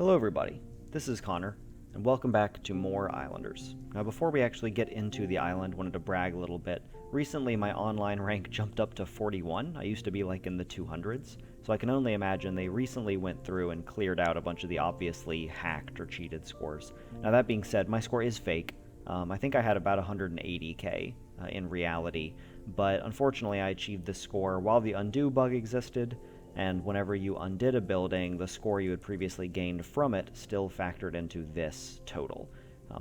Hello everybody, this is Connor, and welcome back to more Islanders. Now before we actually get into the island, wanted to brag a little bit. Recently my online rank jumped up to 41, I used to be like in the 200s, so I can only imagine they recently went through and cleared out a bunch of the obviously hacked or cheated scores. Now that being said, my score is fake. I think I had about 180k in reality, but unfortunately I achieved this score while the undo bug existed, and whenever you undid a building, the score you had previously gained from it still factored into this total.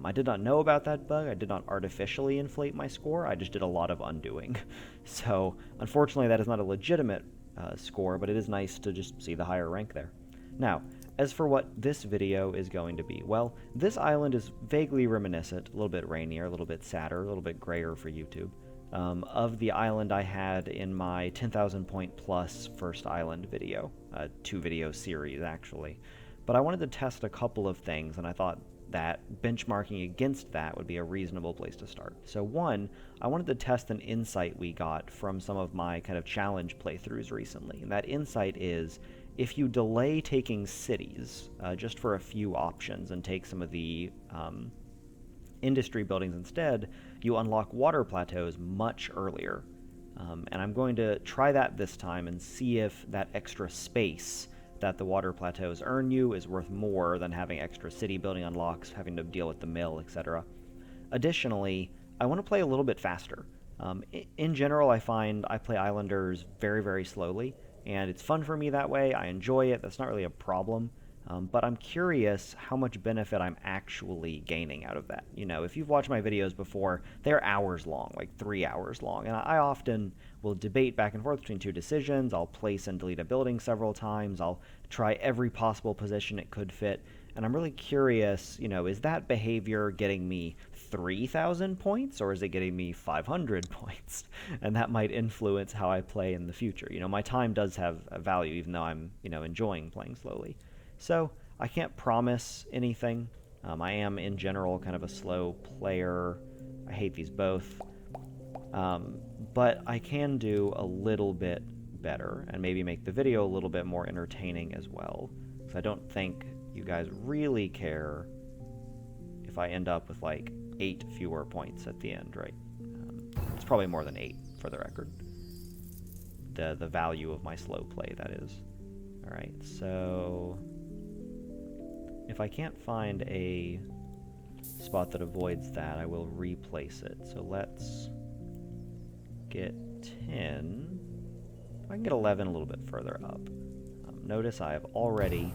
I did not know about that bug. I did not artificially inflate my score. I just did a lot of undoing. So, unfortunately, that is not a legitimate score, but it is nice to just see the higher rank there. Now, as for what this video is going to be, well, this island is vaguely reminiscent, a little bit rainier, a little bit sadder, a little bit grayer for YouTube, of the island I had in my 10,000 point plus first island video, 2-video series actually. But I wanted to test a couple of things, and I thought that benchmarking against that would be a reasonable place to start. So one, I wanted to test an insight we got from some of my kind of challenge playthroughs recently, and that insight is if you delay taking cities just for a few options and take some of the industry buildings instead, you unlock water plateaus much earlier. And I'm going to try that this time and see if that extra space that the water plateaus earn you is worth more than having extra city building unlocks, having to deal with the mill, etc. Additionally, I want to play a little bit faster. In general, I find I play Islanders very, very slowly, and it's fun for me that way. I enjoy it. That's not really a problem. But I'm curious how much benefit I'm actually gaining out of that. You know, if you've watched my videos before, they're hours long, like 3 hours long, and I often will debate back and forth between two decisions. I'll place and delete a building several times. I'll try every possible position it could fit, and I'm really curious, you know, is that behavior getting me 3,000 points, or is it getting me 500 points? And that might influence how I play in the future. You know, my time does have a value, even though I'm, you know, enjoying playing slowly. So I can't promise anything. I am, in general, kind of a slow player. I hate these both. But I can do a little bit better and maybe make the video a little bit more entertaining as well. So I don't think you guys really care if I end up with like 8 fewer points at the end, right? It's probably more than 8 for the record. The value of my slow play, that is. Alright, so if I can't find a spot that avoids that, I will replace it. So let's get 10. I can get 11 a little bit further up. Notice I have already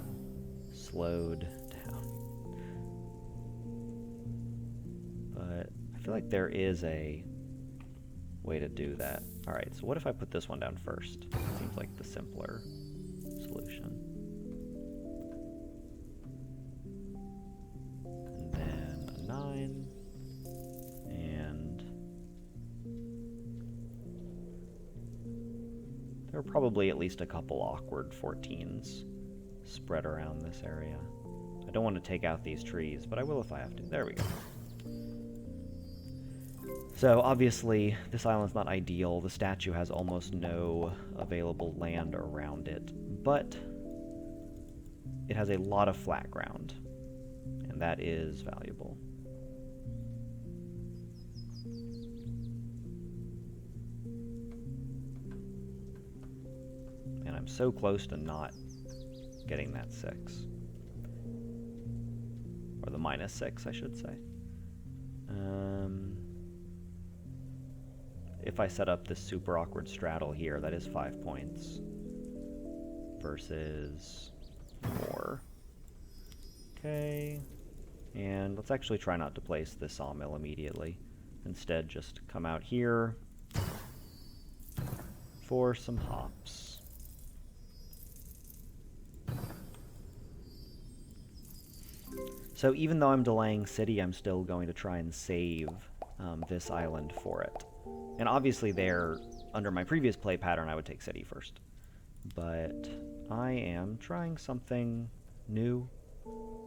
slowed down. But I feel like there is a way to do that. Alright, so what if I put this one down first? Seems like the simpler solution. There are probably at least a couple awkward 14s spread around this area. I don't want to take out these trees, but I will if I have to. There we go. So obviously, this island's not ideal. The statue has almost no available land around it, but it has a lot of flat ground, and that is valuable. I'm so close to not getting that 6. Or the -6, I should say. If I set up this super awkward straddle here, that is 5 points. Versus 4. Okay. And let's actually try not to place this sawmill immediately. Instead, just come out here for some hops. So even though I'm delaying city, I'm still going to try and save this island for it. And obviously there, under my previous play pattern, I would take city first. But I am trying something new,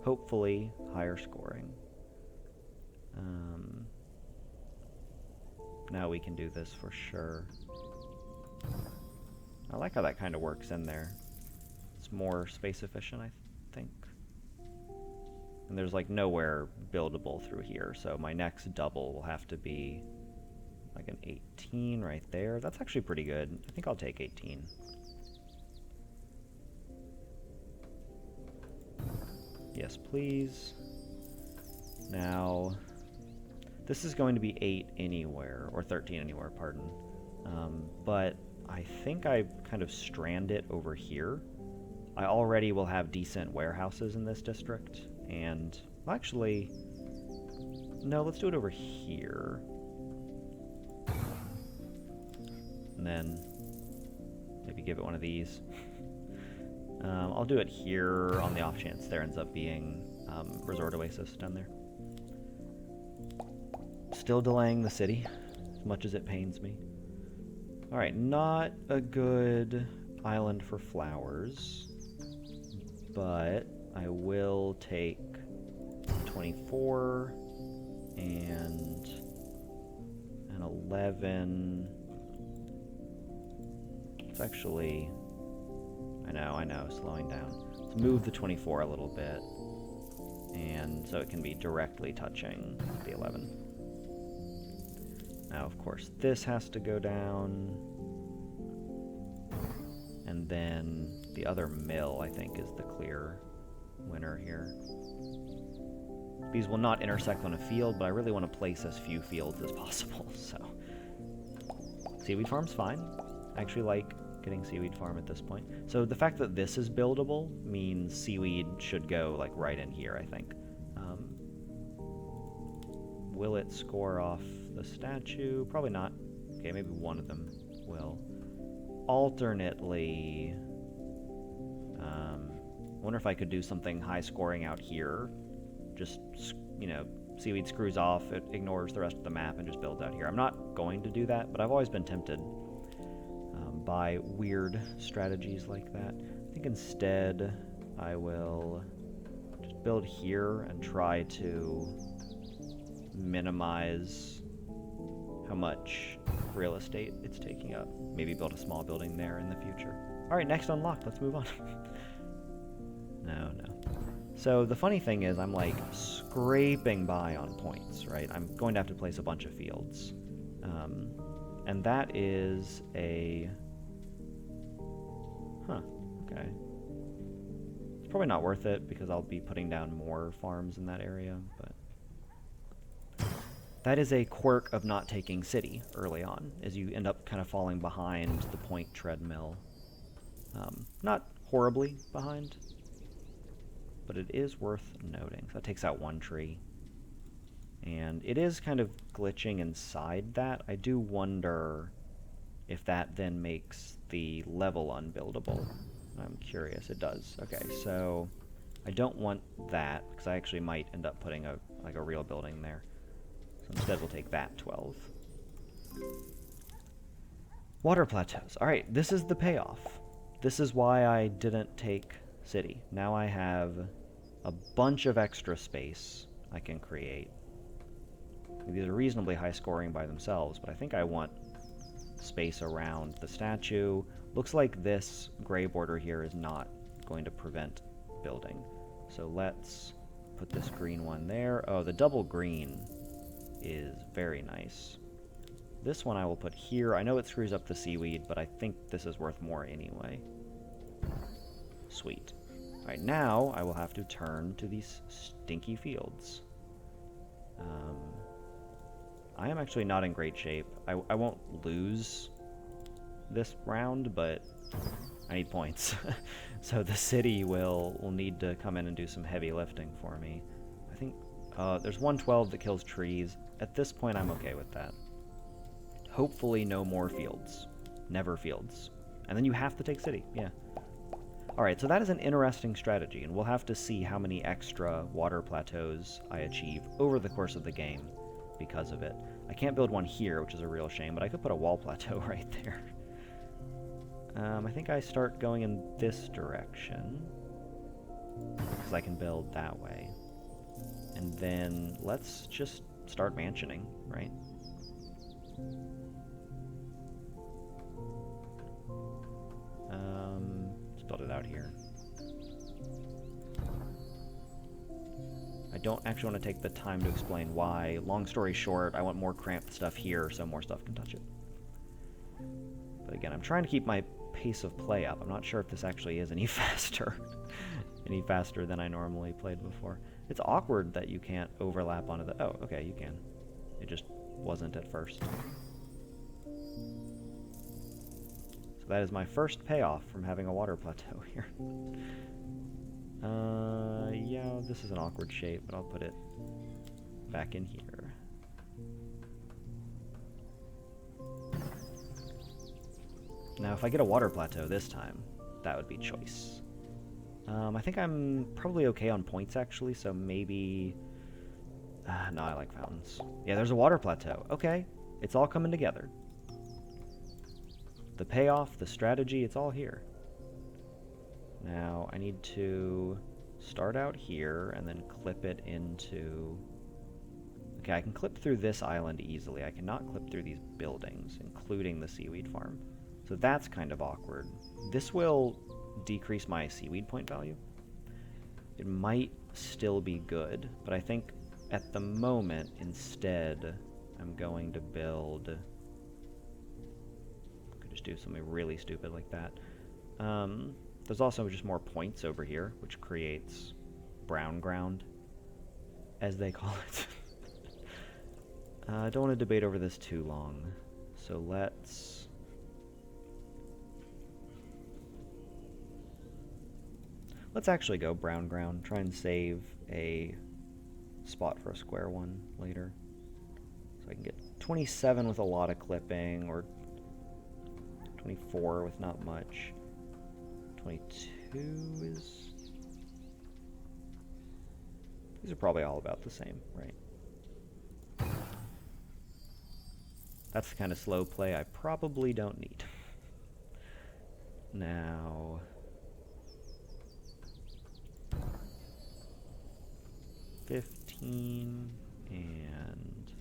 hopefully higher scoring. Now we can do this for sure. I like how that kind of works in there. It's more space efficient, I think. And there's like nowhere buildable through here, so my next double will have to be like an 18 right there. That's actually pretty good. I think I'll take 18. Yes, please. Now, this is going to be 8 anywhere, or 13 anywhere, pardon. But I think I kind of strand it over here. I already will have decent warehouses in this district, and actually, no, let's do it over here. And then maybe give it one of these. I'll do it here on the off chance there ends up being Resort Oasis down there. Still delaying the city, as much as it pains me. Alright, not a good island for flowers, but I will take 24 and an 11. It's actually, I know, slowing down. Let's move the 24 a little bit, and so it can be directly touching the 11. Now, of course, this has to go down, and then the other mill, I think, is the clear winner here. These will not intersect on a field, but I really want to place as few fields as possible, so. Seaweed farm's fine. I actually like getting seaweed farm at this point. So the fact that this is buildable means seaweed should go like right in here, I think. Will it score off the statue? Probably not. Okay, maybe one of them will. Alternately, wonder if I could do something high scoring out here. Just, you know, seaweed screws off, it ignores the rest of the map and just builds out here. I'm not going to do that, but I've always been tempted by weird strategies like that. I think instead I will just build here and try to minimize how much real estate it's taking up. Maybe build a small building there in the future. Alright, next unlocked. Let's move on. No. So the funny thing is I'm like scraping by on points, right? I'm going to have to place a bunch of fields. And that is a... Huh, okay. It's probably not worth it because I'll be putting down more farms in that area, but... That is a quirk of not taking city early on, is you end up kind of falling behind the point treadmill. Not horribly behind, but it is worth noting. So that takes out one tree. And it is kind of glitching inside that. I do wonder if that then makes the level unbuildable. I'm curious. It does. Okay, so I don't want that, because I actually might end up putting a real building there. So instead we'll take that 12. Water plateaus. Alright, this is the payoff. This is why I didn't take city. Now I have a bunch of extra space I can create. These are reasonably high scoring by themselves, but I think I want space around the statue. Looks like this gray border here is not going to prevent building. So let's put this green one there. Oh, the double green is very nice. This one I will put here. I know it screws up the seaweed, but I think this is worth more anyway. Sweet. Alright, now I will have to turn to these stinky fields. I am actually not in great shape. I won't lose this round, but I need points. So the city will need to come in and do some heavy lifting for me. I think there's 112 that kills trees. At this point, I'm okay with that. Hopefully no more fields. Never fields. And then you have to take city, yeah. Alright, so that is an interesting strategy, and we'll have to see how many extra water plateaus I achieve over the course of the game because of it. I can't build one here, which is a real shame, but I could put a wall plateau right there. I think I start going in this direction, because I can build that way. And then let's just start mansioning, right? Let's build it out here. I don't actually want to take the time to explain why. Long story short, I want more cramped stuff here so more stuff can touch it. But again, I'm trying to keep my pace of play up. I'm not sure if this actually is any faster. Any faster than I normally played before. It's awkward that you can't overlap onto the... Oh, okay, you can. It just wasn't at first. So that is my first payoff from having a water plateau here. Yeah, this is an awkward shape, but I'll put it back in here. Now, if I get a water plateau this time, that would be choice. I think I'm probably okay on points, actually, so maybe... no, I like fountains. Yeah, there's a water plateau. Okay, it's all coming together. The payoff, the strategy, it's all here. Now, I need to start out here and then clip it into... Okay, I can clip through this island easily. I cannot clip through these buildings, including the seaweed farm. So that's kind of awkward. This will decrease my seaweed point value. It might still be good, but I think at the moment, instead, I'm going to build... Could just do something really stupid like that. There's also just more points over here, which creates brown ground, as they call it. I don't want to debate over this too long, so let's actually go brown ground, try and save a spot for a square one later. So I can get 27 with a lot of clipping, or 24 with not much. 22 is... These are probably all about the same, right? That's the kind of slow play I probably don't need. Now... 15, and...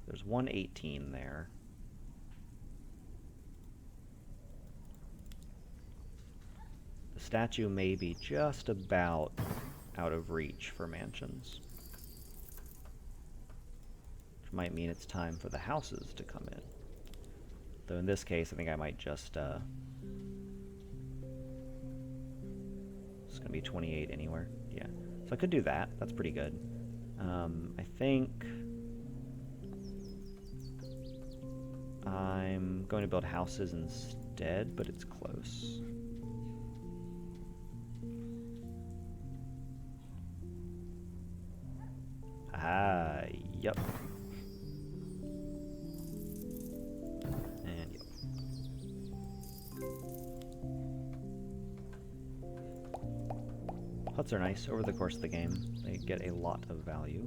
There's 118 there. The statue may be just about out of reach for mansions. Which might mean it's time for the houses to come in. Though in this case, I think I might just, it's gonna be 28 anywhere. Yeah. So I could do that. That's pretty good. I think I'm going to build houses instead, but it's close. Ah, yep. And yep. Huts are nice over the course of the game. They get a lot of value.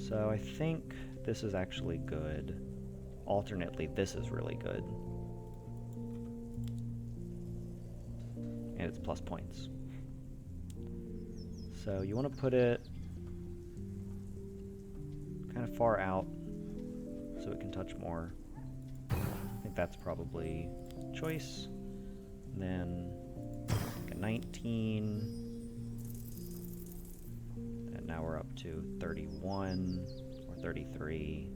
So I think this is actually good. Alternately, this is really good. And it's plus points. So you want to put it kind of far out so it can touch more. I think that's probably choice. And then like a 19. And now we're up to 31 or 33.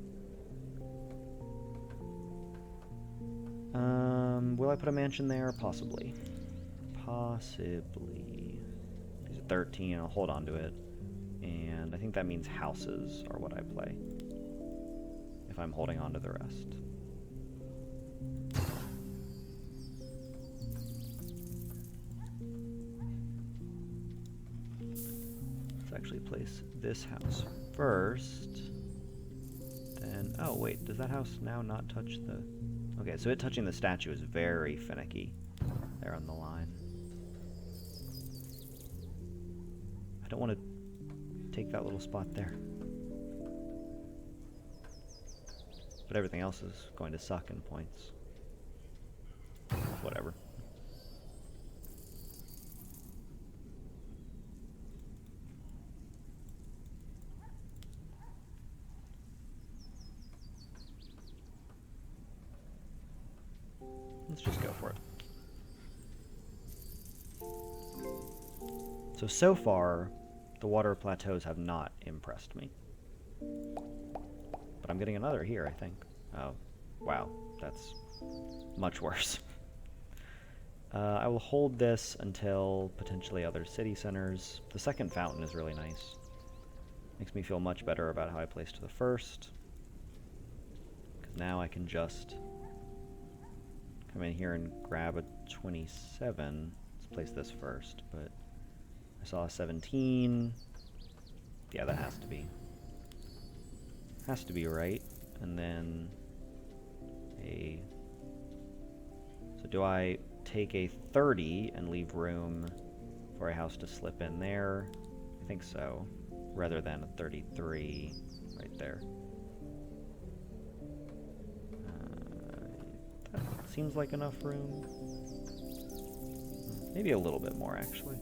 Will I put a mansion there? Possibly. Possibly. These are 13, I'll hold on to it. And I think that means houses are what I play, if I'm holding on to the rest. Let's actually place this house first. Then, oh wait, does that house now not touch the... Okay, so it touching the statue is very finicky there on the line. I don't want to take that little spot there. But everything else is going to suck in points. Whatever. Let's just go for it. So far, the water plateaus have not impressed me. But I'm getting another here, I think. Oh, wow, that's much worse. I will hold this until potentially other city centers. The second fountain is really nice. Makes me feel much better about how I placed the first. Because now I can just come in here and grab a 27. Let's place this first, but I saw a 17. Yeah, that has to be. Has to be right. And then so do I take a 30 and leave room for a house to slip in there? I think so, rather than a 33 right there. That seems like enough room. Maybe a little bit more, actually.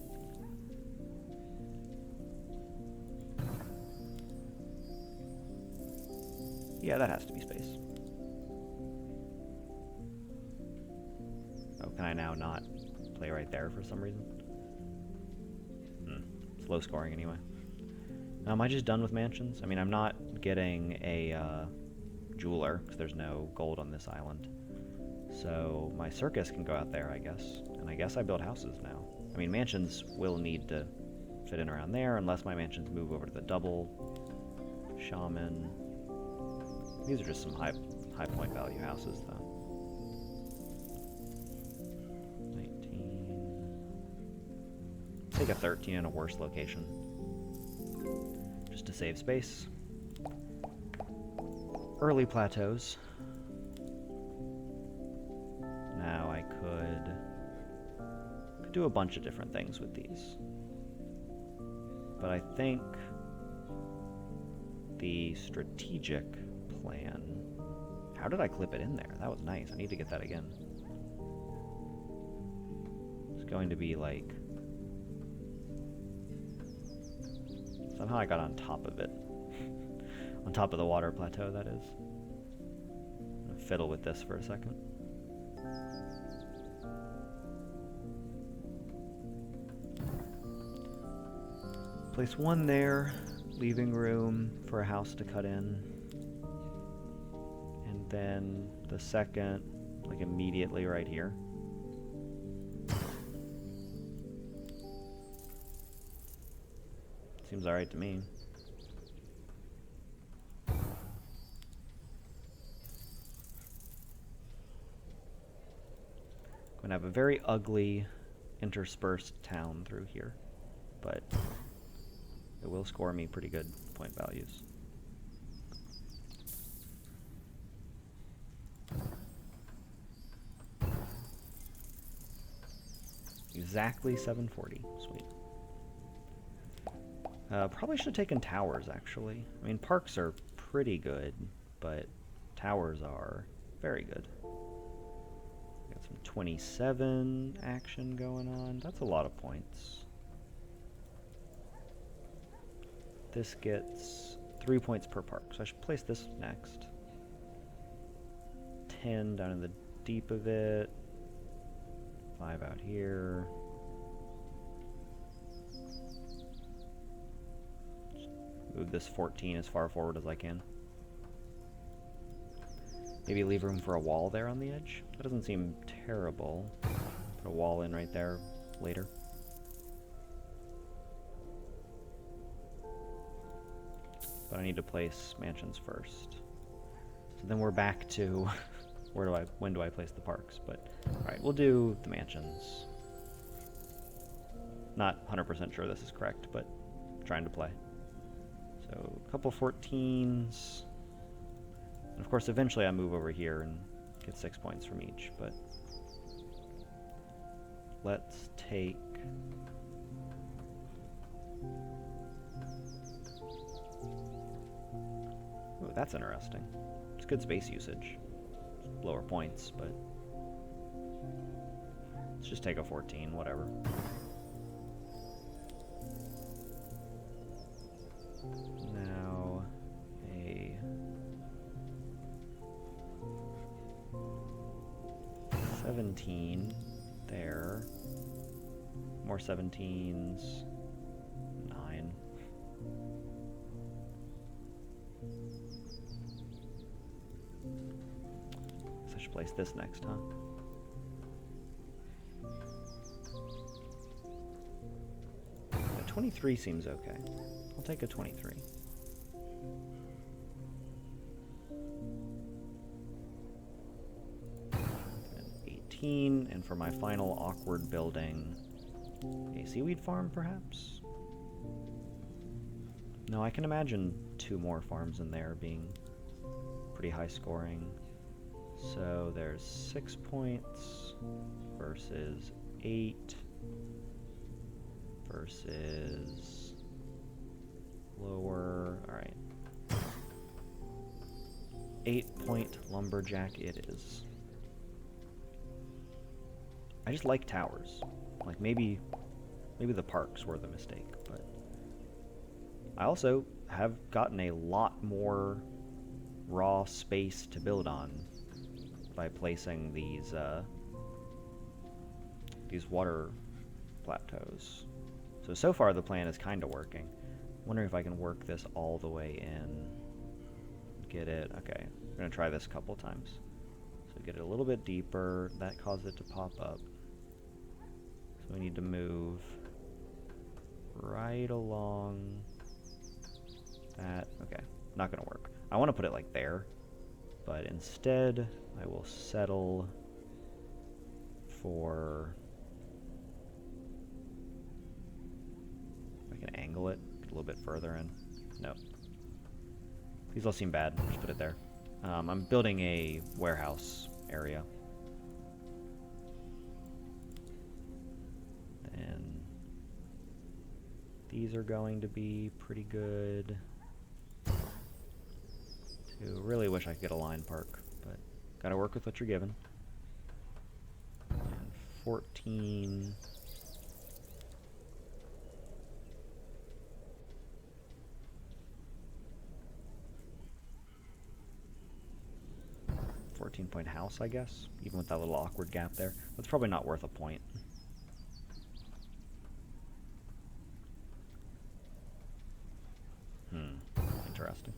Yeah, that has to be space. Oh, can I now not play right there for some reason? It's low scoring anyway. Am I just done with mansions? I mean, I'm not getting a jeweler, because there's no gold on this island. So my circus can go out there, I guess. And I guess I build houses now. I mean, mansions will need to fit in around there, unless my mansions move over to the double. Shaman. These are just some high point value houses, though. 19. Take a 13 in a worse location, just to save space. Early plateaus. Now I could do a bunch of different things with these, but I think the strategic plan. How did I clip it in there? That was nice. I need to get that again. It's going to be like... Somehow I got on top of it. On top of the water plateau, that is. I'm gonna fiddle with this for a second. Place one there, leaving room for a house to cut in. And then the second, like immediately right here. Seems alright to me. Going to have a very ugly interspersed town through here, but it will score me pretty good point values. Exactly 740. Sweet. Probably should have taken towers, actually. I mean, parks are pretty good, but towers are very good. Got some 27 action going on. That's a lot of points. This gets 3 points per park, so I should place this next. 10 down in the deep of it. 5 out here. Move this 14 as far forward as I can. Maybe leave room for a wall there on the edge. That doesn't seem terrible. Put a wall in right there later. But I need to place mansions first. So then we're back to when do I place the parks? But alright, we'll do the mansions. Not 100% sure this is correct, but trying to play. So a couple 14s. And of course eventually I move over here and get 6 points from each, but let's take oh, that's interesting. It's good space usage. It's lower points, but let's just take a 14, whatever. Now a 17 there. More 17s. this next, huh? A 23 seems okay. I'll take a 23. And 18, and for my final awkward building, a seaweed farm, perhaps? No, I can imagine 2 more farms in there being pretty high scoring. So there's 6 points versus 8 versus lower. Alright. 8-point lumberjack it is. I just like towers. Like maybe the parks were the mistake, but I also have gotten a lot more raw space to build on by placing these water plateaus. So far the plan is kind of working. Wondering if I can work this all the way in. Get it. Okay, we're gonna try this a couple times. So get it a little bit deeper. That caused it to pop up. So we need to move right along that. Okay, not gonna work. I want to put it like there, but instead I will settle for, I can angle it, get a little bit further in. No. These all seem bad, just put it there. I'm building a warehouse area. And these are going to be pretty good. Really wish I could get a line park, but gotta work with what you're given. And 14. 14-point house, I guess, even with that little awkward gap there. That's probably not worth a point. Interesting.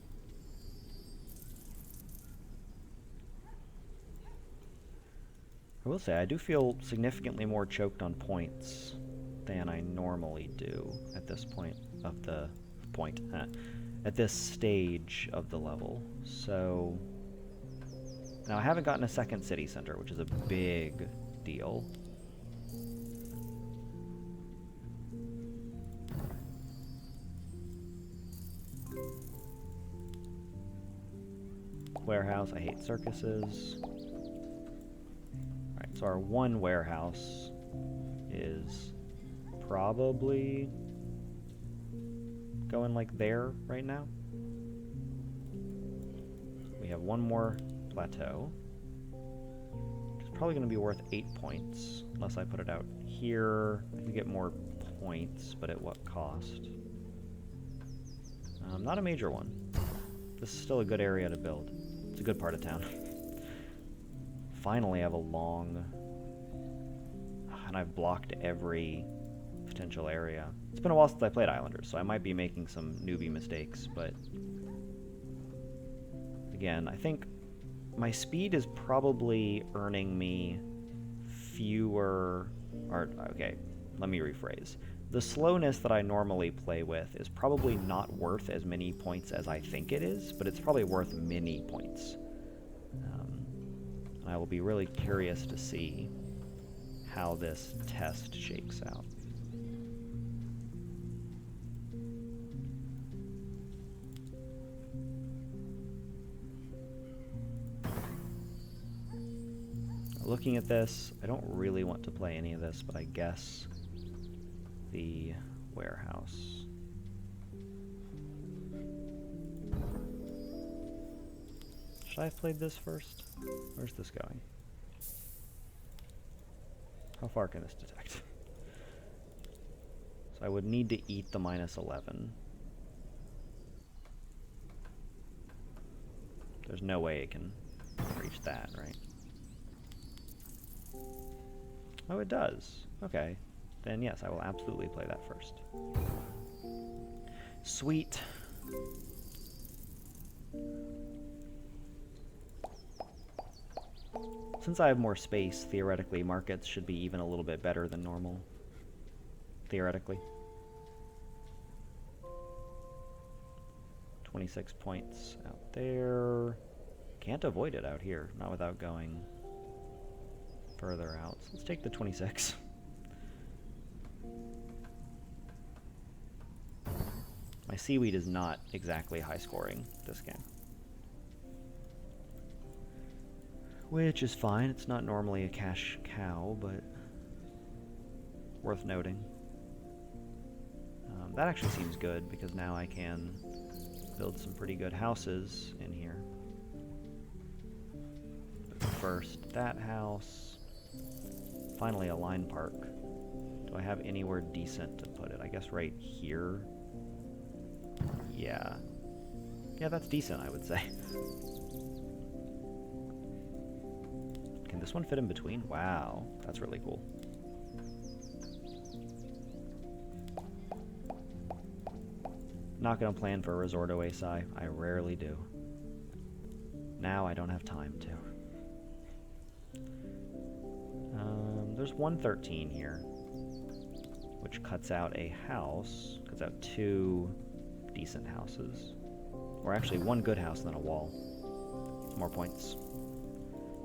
I will say, I do feel significantly more choked on points than I normally do at this point of the at this stage of the level. So now I haven't gotten a second city center, which is a big deal. Warehouse, I hate circuses. Alright, so our one warehouse is probably going like there right now. We have one more plateau, which is probably going to be worth 8 points, unless I put it out here. I can get more points, but at what cost? Not a major one. This is still a good area to build. It's a good part of town. Finally, I have a long... and I've blocked every potential area. It's been a while since I played Islanders, so I might be making some newbie mistakes, but... again, I think my speed is probably earning me fewer... or, okay, let me rephrase. The slowness that I normally play with is probably not worth as many points as I think it is, but it's probably worth many points. And I will be really curious to see how this test shakes out. Looking at this, I don't really want to play any of this, but I guess the warehouse. Should I have played this first? Where's this going? How far can this detect? So I would need to eat the -11. There's no way it can reach that, right? Oh, it does. Okay. Then yes, I will absolutely play that first. Sweet. Since I have more space, theoretically, markets should be even a little bit better than normal. Theoretically. 26 points out there. Can't avoid it out here, not without going further out. So let's take the 26. My seaweed is not exactly high scoring this game. Which is fine, it's not normally a cash cow, but worth noting. That actually seems good, because now I can build some pretty good houses in here. But first, that house. Finally, a line park. Do I have anywhere decent to put it? I guess right here. Yeah. Yeah, that's decent, I would say. Can this one fit in between? Wow, that's really cool. Not gonna plan for a resort oasi. I rarely do. Now I don't have time to. There's 113 here, which cuts out a house, cuts out 2 decent houses. Or actually, 1 good house and then a wall. More points.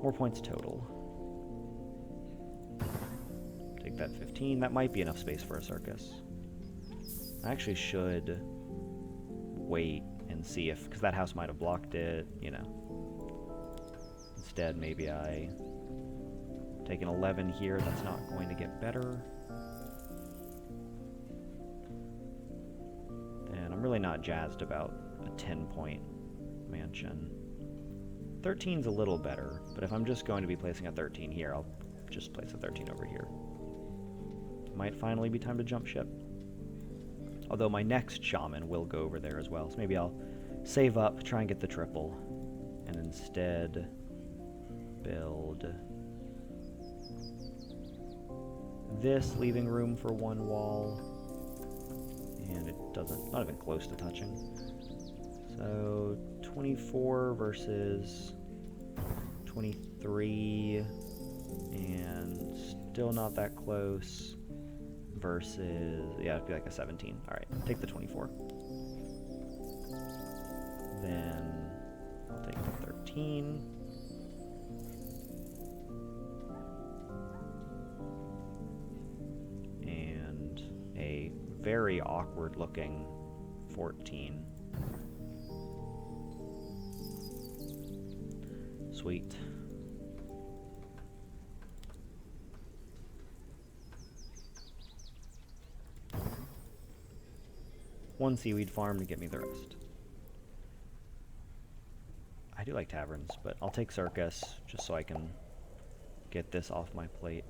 More points total. Take that 15. That might be enough space for a circus. I actually should wait and see if, because that house might have blocked it, you know. Instead, maybe I take an 11 here. That's not going to get better. And I'm really not jazzed about a 10-point mansion. 13's a little better, but if I'm just going to be placing a 13 here, I'll just place a 13 over here. Might finally be time to jump ship. Although my next shaman will go over there as well, so maybe I'll save up, try and get the triple, and instead build this, leaving room for 1 wall, and it doesn't, not even close to touching. So 24 versus 23, and still not that close, versus, yeah, it'd be like a 17. Alright, take the 24. Then I'll take the 13. And a very awkward looking 14. Sweet. One seaweed farm to get me the rest. I do like taverns, but I'll take circus just so I can get this off my plate.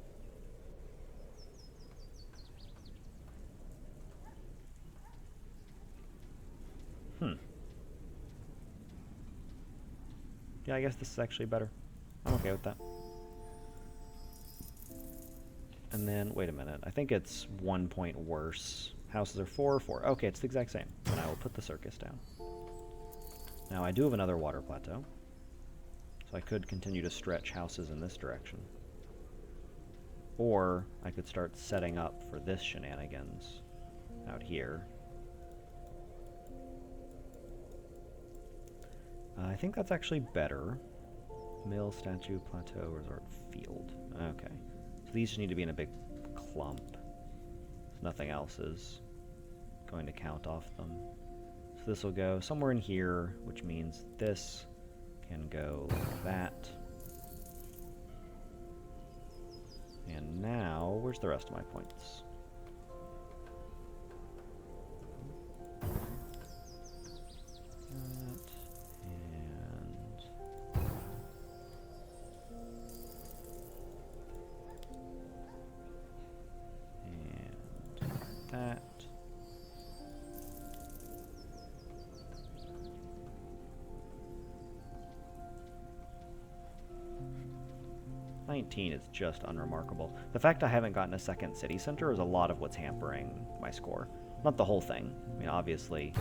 Yeah, I guess this is actually better. I'm okay with that. And then, wait a minute. I think it's 1 point worse. Houses are 4, 4. Okay, it's the exact same. And I will put the circus down. Now, I do have another water plateau. So I could continue to stretch houses in this direction. Or I could start setting up for this shenanigans out here. I think that's actually better. Mill, statue, plateau, resort, field. Okay. So these just need to be in a big clump. So nothing else is going to count off them. So this will go somewhere in here, which means this can go like that. And now, where's the rest of my points? That. 19 is just unremarkable. The fact I haven't gotten a second city center is a lot of what's hampering my score. Not the whole thing. I mean, obviously,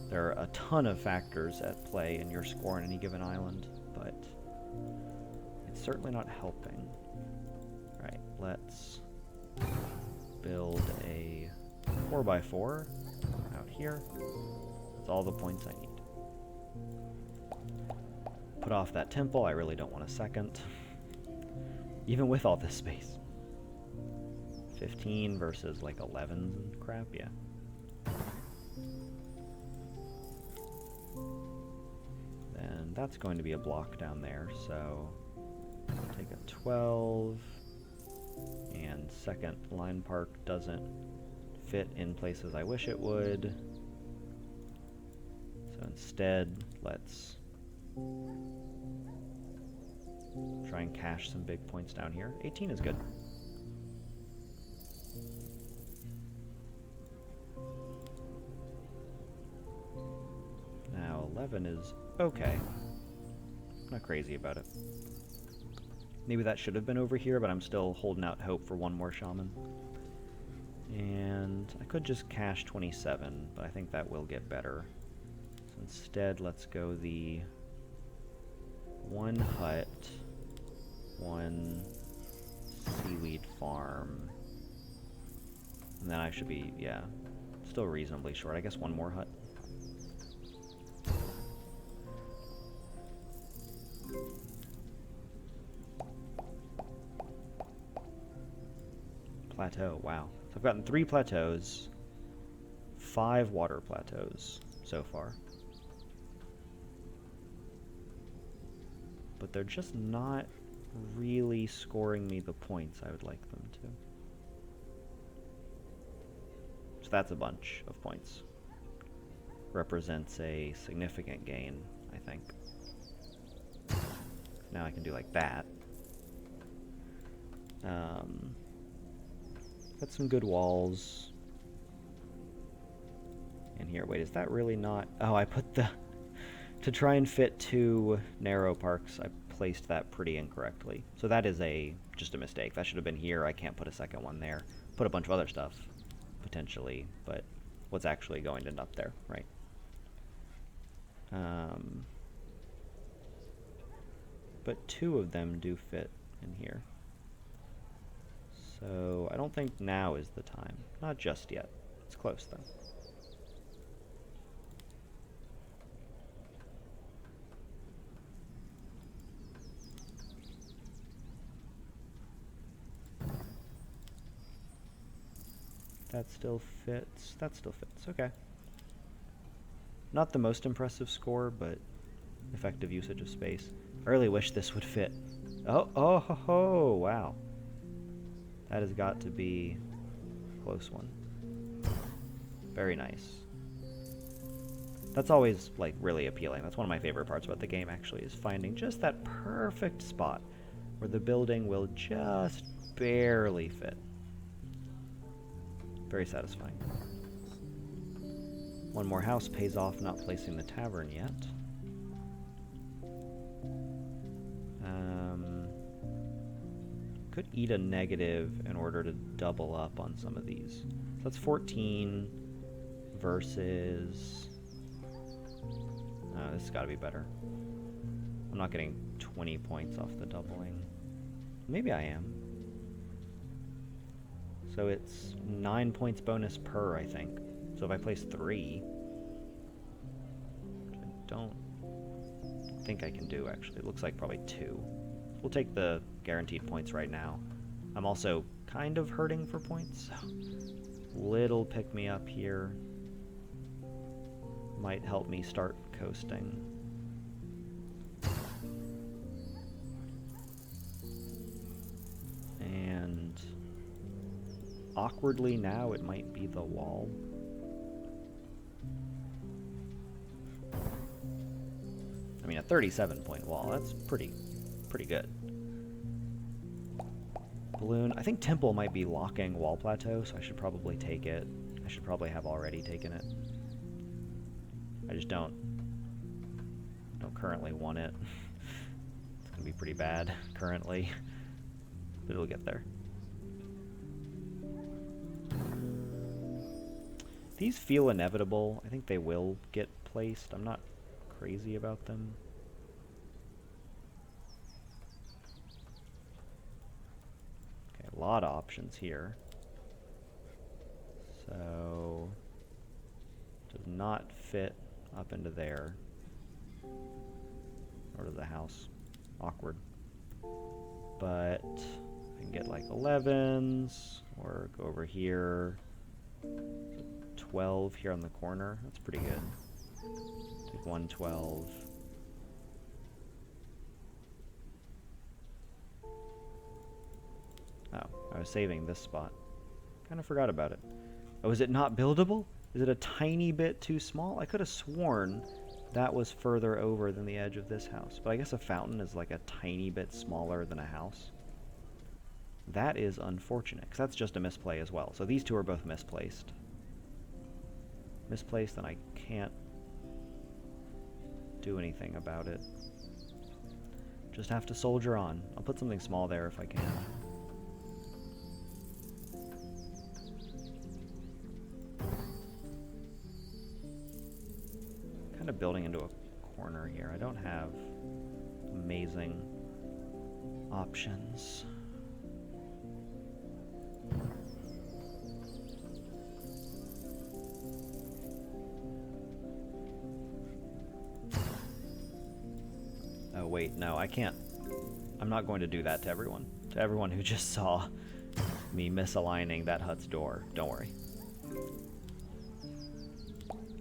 there are a ton of factors at play in your score on any given island, but it's certainly not helpful. helping. Right, let's build a 4x4 out here. That's all the points I need. Put off that temple, I really don't want a second. Even with all this space. 15 versus like 11s and crap, yeah. Then that's going to be a block down there, so take a 12, and second line park doesn't fit in places I wish it would. So instead, let's try and cash some big points down here. 18 is good. Now 11 is okay. Not crazy about it. Maybe that should have been over here, but I'm still holding out hope for one more shaman. And I could just cash 27, but I think that will get better. So instead, let's go the 1 hut, 1 seaweed farm. And then I should be, yeah, still reasonably short. I guess 1 more hut. Plateau, wow. So I've gotten 3 plateaus, 5 water plateaus so far. But they're just not really scoring me the points I would like them to. So that's a bunch of points. Represents a significant gain, I think. Now I can do like that. Got some good walls. And here, wait, is that really not... Oh, I put the... To try and fit 2 narrow parks, I placed that pretty incorrectly. So that is just a mistake. That should have been here. I can't put a second one there. Put a bunch of other stuff, potentially, but what's actually going to end up there, right? But 2 of them do fit in here. So I don't think now is the time. Not just yet. It's close, though. That still fits. That still fits. Okay. Not the most impressive score, but effective usage of space. I really wish this would fit. Oh, oh, ho, ho, wow. That has got to be a close one. Very nice. That's always, like, really appealing. That's one of my favorite parts about the game, actually, is finding just that perfect spot where the building will just barely fit. Very satisfying. 1 more house pays off not placing the tavern yet. Could eat a negative in order to double up on some of these. So that's 14 versus... this has got to be better. I'm not getting 20 points off the doubling. Maybe I am. So it's 9 points bonus per, I think. So if I place 3, which I don't think I can do, actually. It looks like probably 2. We'll take the guaranteed points right now. I'm also kind of hurting for points, so little pick-me-up here might help me start coasting. And awkwardly now it might be the wall. I mean, a 37-point wall, that's pretty good. Balloon. I think Temple might be locking Wall Plateau, so I should probably take it. I should probably have already taken it. I just don't currently want it. It's gonna be pretty bad currently, but it'll get there. These feel inevitable. I think they will get placed. I'm not crazy about them. lot of options here. So, does not fit up into there. Or to the house. Awkward. But I can get like 11s, or go over here. 12 here on the corner. That's pretty good. Take 112. Oh, I was saving this spot. Kind of forgot about it. Oh, is it not buildable? Is it a tiny bit too small? I could have sworn that was further over than the edge of this house. But I guess a fountain is like a tiny bit smaller than a house. That is unfortunate, because that's just a misplay as well. So these two are both misplaced. Misplaced, and I can't do anything about it. Just have to soldier on. I'll put something small there if I can. Kind of building into a corner here. I don't have amazing options. Oh wait, no, I can't. I'm not going to do that to everyone. To everyone who just saw me misaligning that hut's door. Don't worry.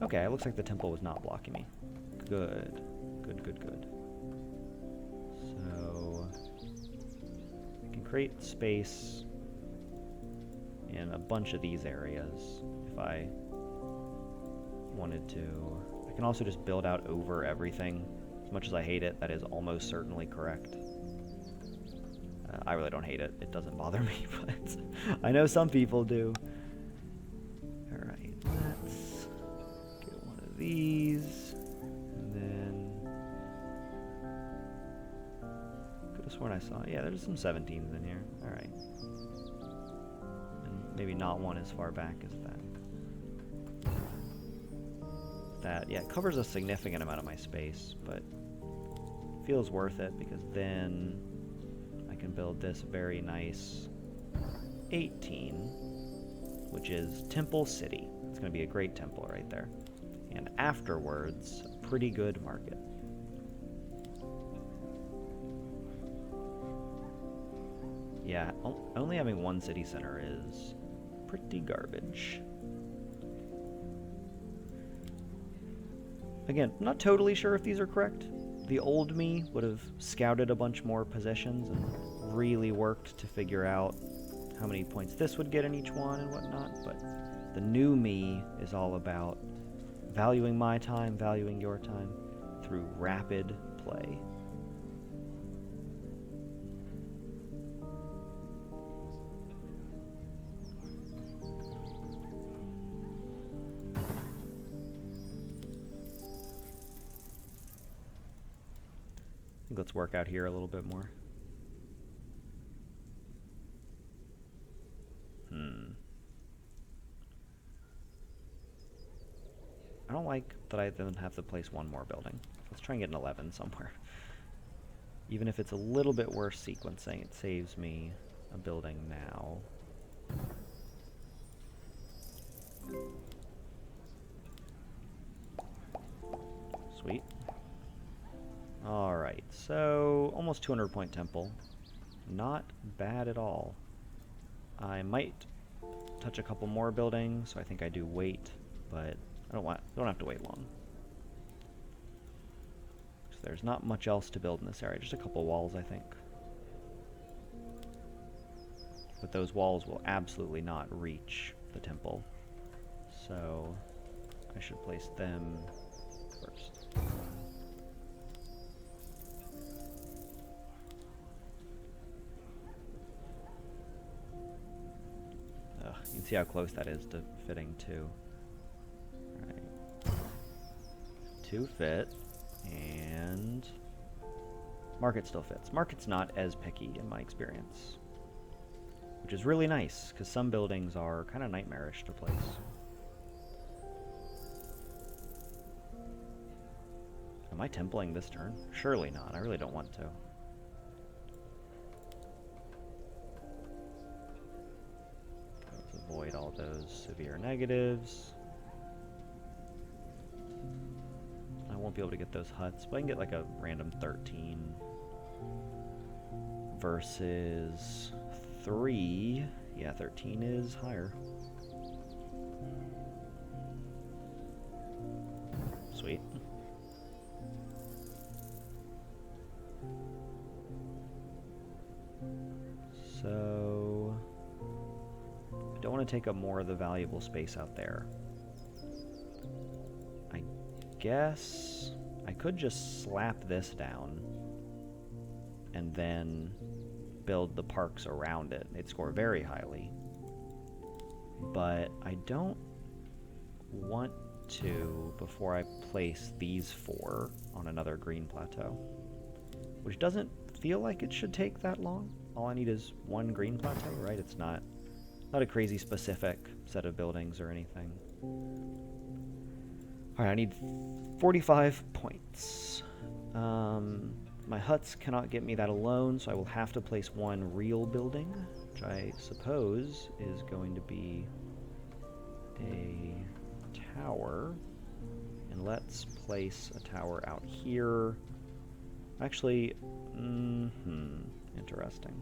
Okay, it looks like the temple was not blocking me. Good. Good, good, good. So, I can create space in a bunch of these areas if I wanted to. I can also just build out over everything. As much as I hate it, that is almost certainly correct. I really don't hate it. It doesn't bother me, but I know some people do. Alright, let's get one of these. And then... could have sworn I saw... yeah, there's some 17s in here. Alright. And maybe not one as far back as that. That, yeah, it covers a significant amount of my space, but feels worth it because then I can build this very nice 18, which is Temple City. It's going to be a great temple right there. And afterwards, a pretty good market. Yeah, only having one city center is pretty garbage. Again, not totally sure if these are correct. The old me would have scouted a bunch more positions and really worked to figure out how many points this would get in each one and whatnot, but the new me is all about valuing my time, valuing your time through rapid play. Let's work out here a little bit more. I don't like that I then have to place one more building. Let's try and get an 11 somewhere. Even if it's a little bit worse sequencing, it saves me a building now. Sweet. Alright, so almost 200 point temple. Not bad at all. I might touch a couple more buildings, so I think I do wait, but I don't have to wait long. So there's not much else to build in this area, just a couple walls, I think. But those walls will absolutely not reach the temple, so I should place them first. You can see how close that is to fitting two. Alright. Two fit, and market still fits. Market's not as picky in my experience, which is really nice, because some buildings are kind of nightmarish to place. Am I templing this turn? Surely not. I really don't want to. avoid all those severe negatives. I won't be able to get those huts, but I can get like a random 13 versus 3. Yeah, 13 is higher. Sweet. So I don't want to take up more of the valuable space out there. I guess I could just slap this down and then build the parks around it. They'd score very highly. But I don't want to before I place these 4 on another green plateau, which doesn't feel like it should take that long. All I need is 1 green plateau, right? It's not a crazy specific set of buildings or anything. Alright, I need 45 points. My huts cannot get me that alone, so I will have to place 1 real building, which I suppose is going to be a tower. And let's place a tower out here. Actually, interesting.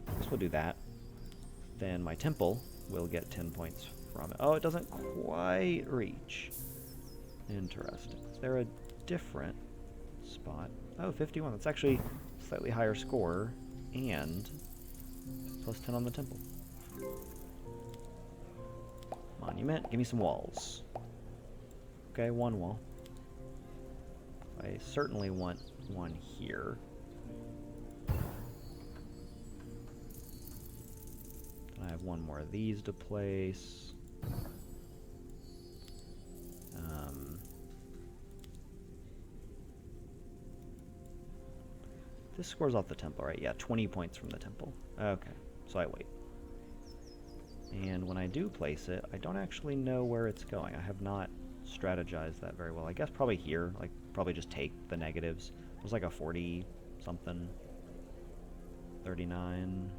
I guess we'll do that. Then my temple will get 10 points from it. Oh, it doesn't quite reach. Interesting. Is there a different spot? Oh, 51. That's actually a slightly higher score. And plus 10 on the temple. Monument. Give me some walls. Okay, 1 wall. I certainly want 1 here. I have 1 more of these to place. This scores off the temple, right? Yeah, 20 points from the temple. Okay, so I wait. And when I do place it, I don't actually know where it's going. I have not strategized that very well. I guess probably here, like probably just take the negatives. It was like a 40 something, 39.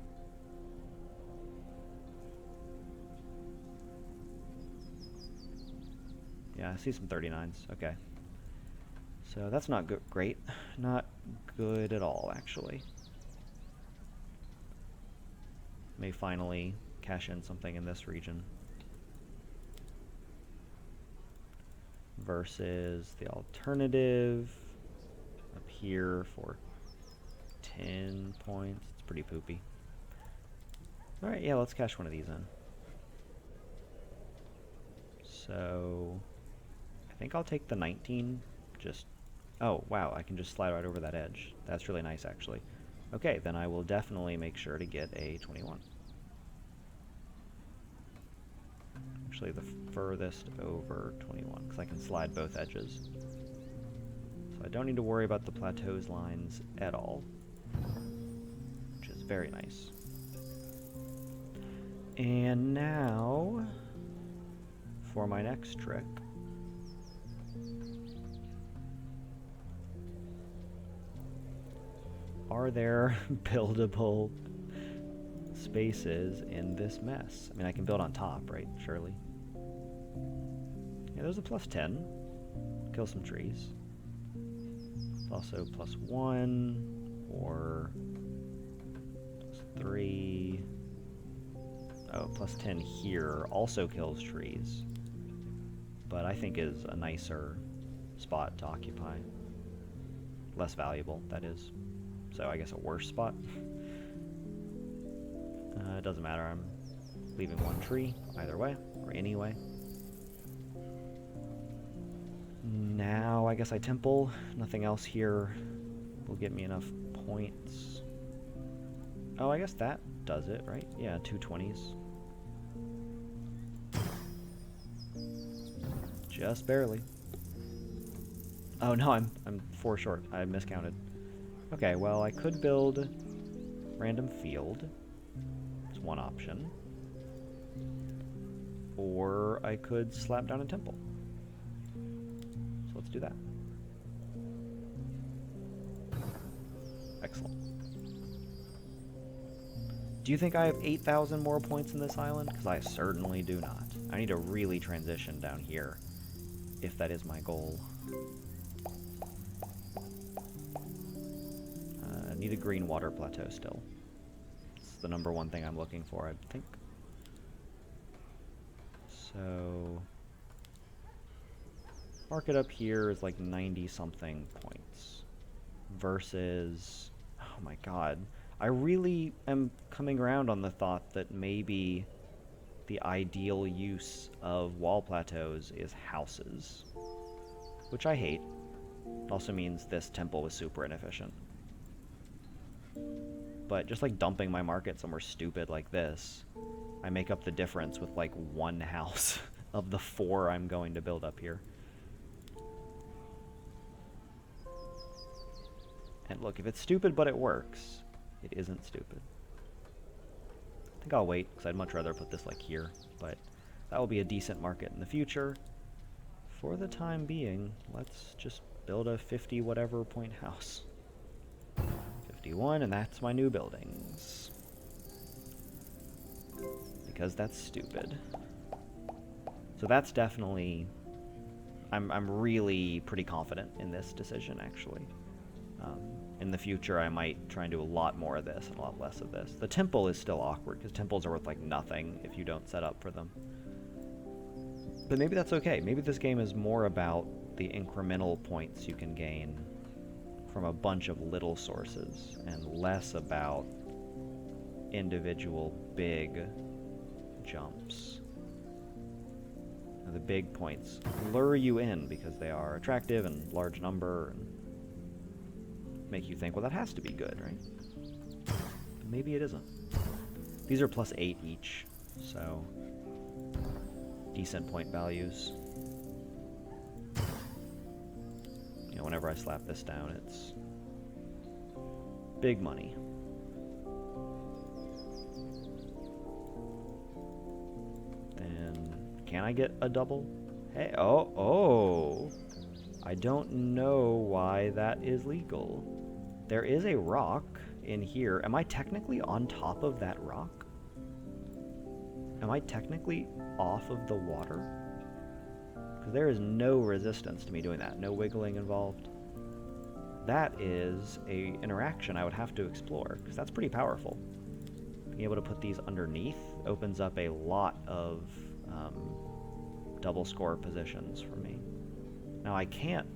Yeah, I see some 39s. Okay. So that's not great. Not good at all, actually. May finally cash in something in this region. Versus the alternative up here for 10 points. It's pretty poopy. Alright, yeah, let's cash one of these in. So I think I'll take the 19. Just, oh wow, I can just slide right over that edge. That's really nice, actually. Okay, then I will definitely make sure to get a 21. Actually, the furthest over 21, because I can slide both edges. So I don't need to worry about the plateaus lines at all, which is very nice. And now, for my next trick. Are there buildable spaces in this mess? I mean, I can build on top, right? Surely. Yeah, there's a plus 10. Kill some trees. It's also plus 1 or plus 3. Oh, plus 10 here also kills trees, but I think is a nicer spot to occupy. Less valuable, that is. So I guess a worse spot. It doesn't matter, I'm leaving 1 tree either way, or any way. Now I guess I temple. Nothing else here will get me enough points. Oh, I guess that does it, right? Yeah, 2 20s. Just barely. Oh no, I'm 4 short. I miscounted. Okay, well I could build random field. It's one option. Or I could slap down a temple. So let's do that. Excellent. Do you think I have 8,000 more points in this island? Because I certainly do not. I need to really transition down here, if that is my goal. I need a green water plateau still. It's the #1 thing I'm looking for, I think. So... market up here is like 90-something points. Versus... oh my god. I really am coming around on the thought that maybe the ideal use of wall plateaus is houses. Which I hate. It also means this temple was super inefficient. But just like dumping my market somewhere stupid like this, I make up the difference with like 1 house of the 4 I'm going to build up here. And look, if it's stupid but it works, it isn't stupid. I think I'll wait, because I'd much rather put this like here, but that will be a decent market in the future. For the time being, let's just build a 50 whatever point house. 51, and that's my new buildings. Because that's stupid. So that's definitely... I'm really pretty confident in this decision, actually. In the future, I might try and do a lot more of this and a lot less of this. The temple is still awkward, because temples are worth, like, nothing if you don't set up for them. But maybe that's okay. Maybe this game is more about the incremental points you can gain from a bunch of little sources, and less about individual big jumps. Now, the big points lure you in because they are attractive and large number, and make you think, well, that has to be good, right? But maybe it isn't. These are +8 each, so decent point values. You know, whenever I slap this down, it's big money. Then, can I get a double? Hey, oh! I don't know why that is legal. There is a rock in here. Am I technically on top of that rock? Am I technically off of the water? Because there is no resistance to me doing that. No wiggling involved. That is a interaction I would have to explore, because that's pretty powerful. Being able to put these underneath opens up a lot of double score positions for me. Now, I can't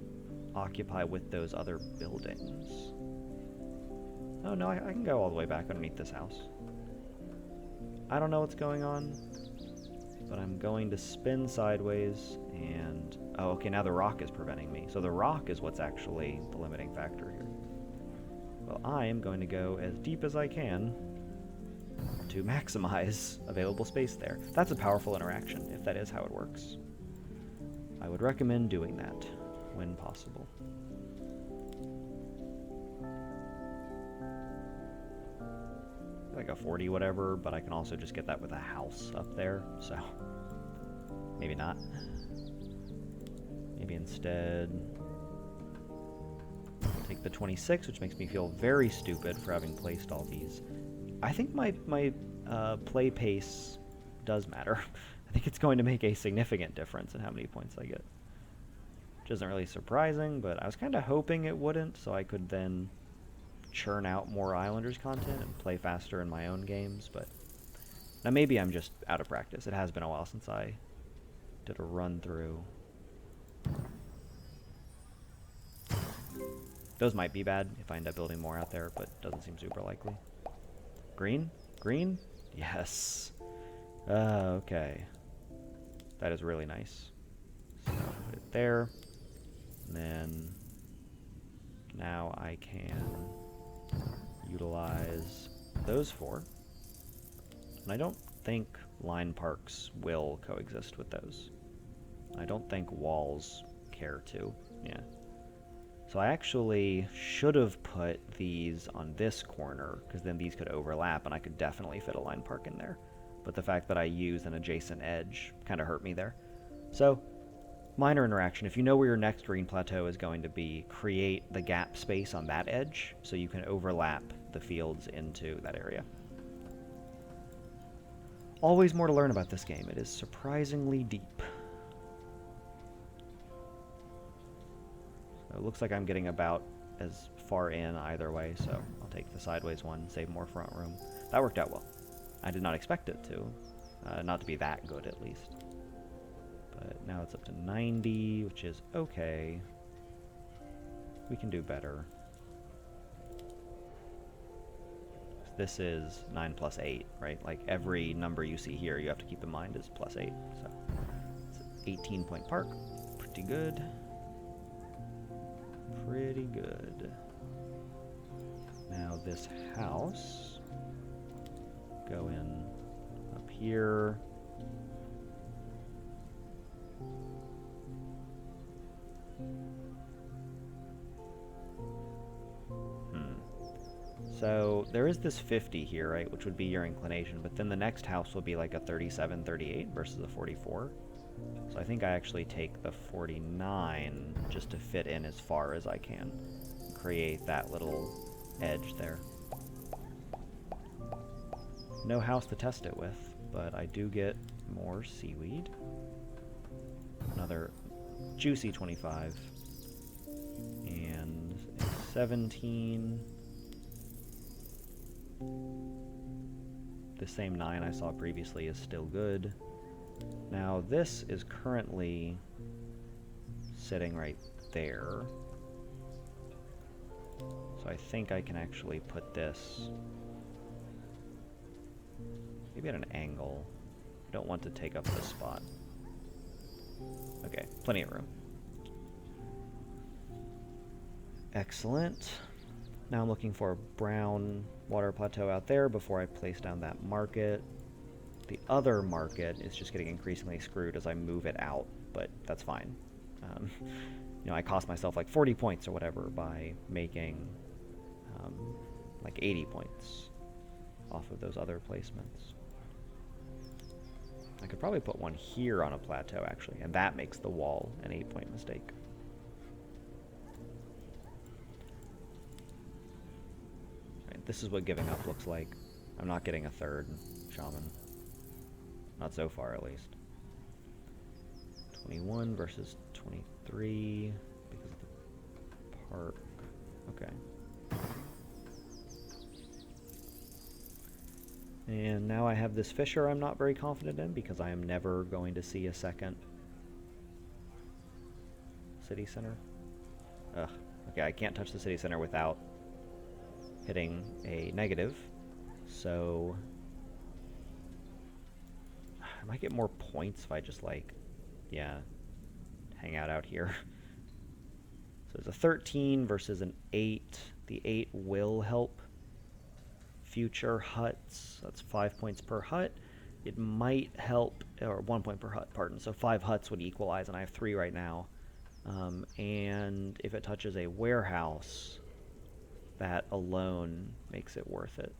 occupy with those other buildings. Oh, no, I can go all the way back underneath this house. I don't know what's going on, but I'm going to spin sideways, and... oh, okay, now the rock is preventing me. So the rock is what's actually the limiting factor here. Well, I am going to go as deep as I can to maximize available space there. That's a powerful interaction, if that is how it works. I would recommend doing that when possible. Like a 40 whatever, but I can also just get that with a house up there, so maybe not. Maybe instead take the 26, which makes me feel very stupid for having placed all these. I think my play pace does matter. I think it's going to make a significant difference in how many points I get. Which isn't really surprising, but I was kind of hoping it wouldn't, so I could then churn out more Islanders content and play faster in my own games, but now maybe I'm just out of practice. It has been a while since I did a run through. Those might be bad if I end up building more out there, but doesn't seem super likely. Green? Green? Yes. Okay. That is really nice. So put it there. And then now I can utilize those 4. And I don't think line parks will coexist with those. I don't think walls care to. Yeah. So I actually should have put these on this corner, because then these could overlap and I could definitely fit a line park in there. But the fact that I used an adjacent edge kind of hurt me there. So, minor interaction. If you know where your next green plateau is going to be, create the gap space on that edge so you can overlap the fields into that area. Always more to learn about this game. It is surprisingly deep. So it looks like I'm getting about as far in either way, so I'll take the sideways one, save more front room. That worked out well. I did not expect it to. Not to be that good, at least. But now it's up to 90, which is okay. We can do better. This is 9 plus 8, right? Like, every number you see here, you have to keep in mind is plus 8. So, it's an 18-point park. Pretty good. Pretty good. Now this house, go in up here. So there is this 50 here, right, which would be your inclination, but then the next house will be like a 37, 38 versus a 44. So I think I actually take the 49 just to fit in as far as I can. Create that little edge there. No house to test it with, but I do get more seaweed. Another juicy 25. And a 17. The same 9 I saw previously is still good. Now this is currently sitting right there. So I think I can actually put this maybe at an angle. I don't want to take up this spot. Okay, plenty of room. Excellent. Now I'm looking for a brown water plateau out there before I place down that market. The other market is just getting increasingly screwed as I move it out, but that's fine. You know, I cost myself like 40 points or whatever by making like 80 points off of those other placements. I could probably put one here on a plateau, actually, and that makes the wall an 8-point mistake. Right, this is what giving up looks like. I'm not getting a third shaman. Not so far, at least. 21 versus 23 because of the park. Okay. And now I have this fisher I'm not very confident in because I am never going to see a second city center. Ugh. Okay, I can't touch the city center without hitting a negative. So I might get more points if I just, like, yeah, hang out here. So it's a 13 versus an 8. The 8 will help future huts. That's 5 points per hut. It might help, or 1 point per hut, pardon. So 5 huts would equalize, and I have 3 right now. And if it touches a warehouse, that alone makes it worth it.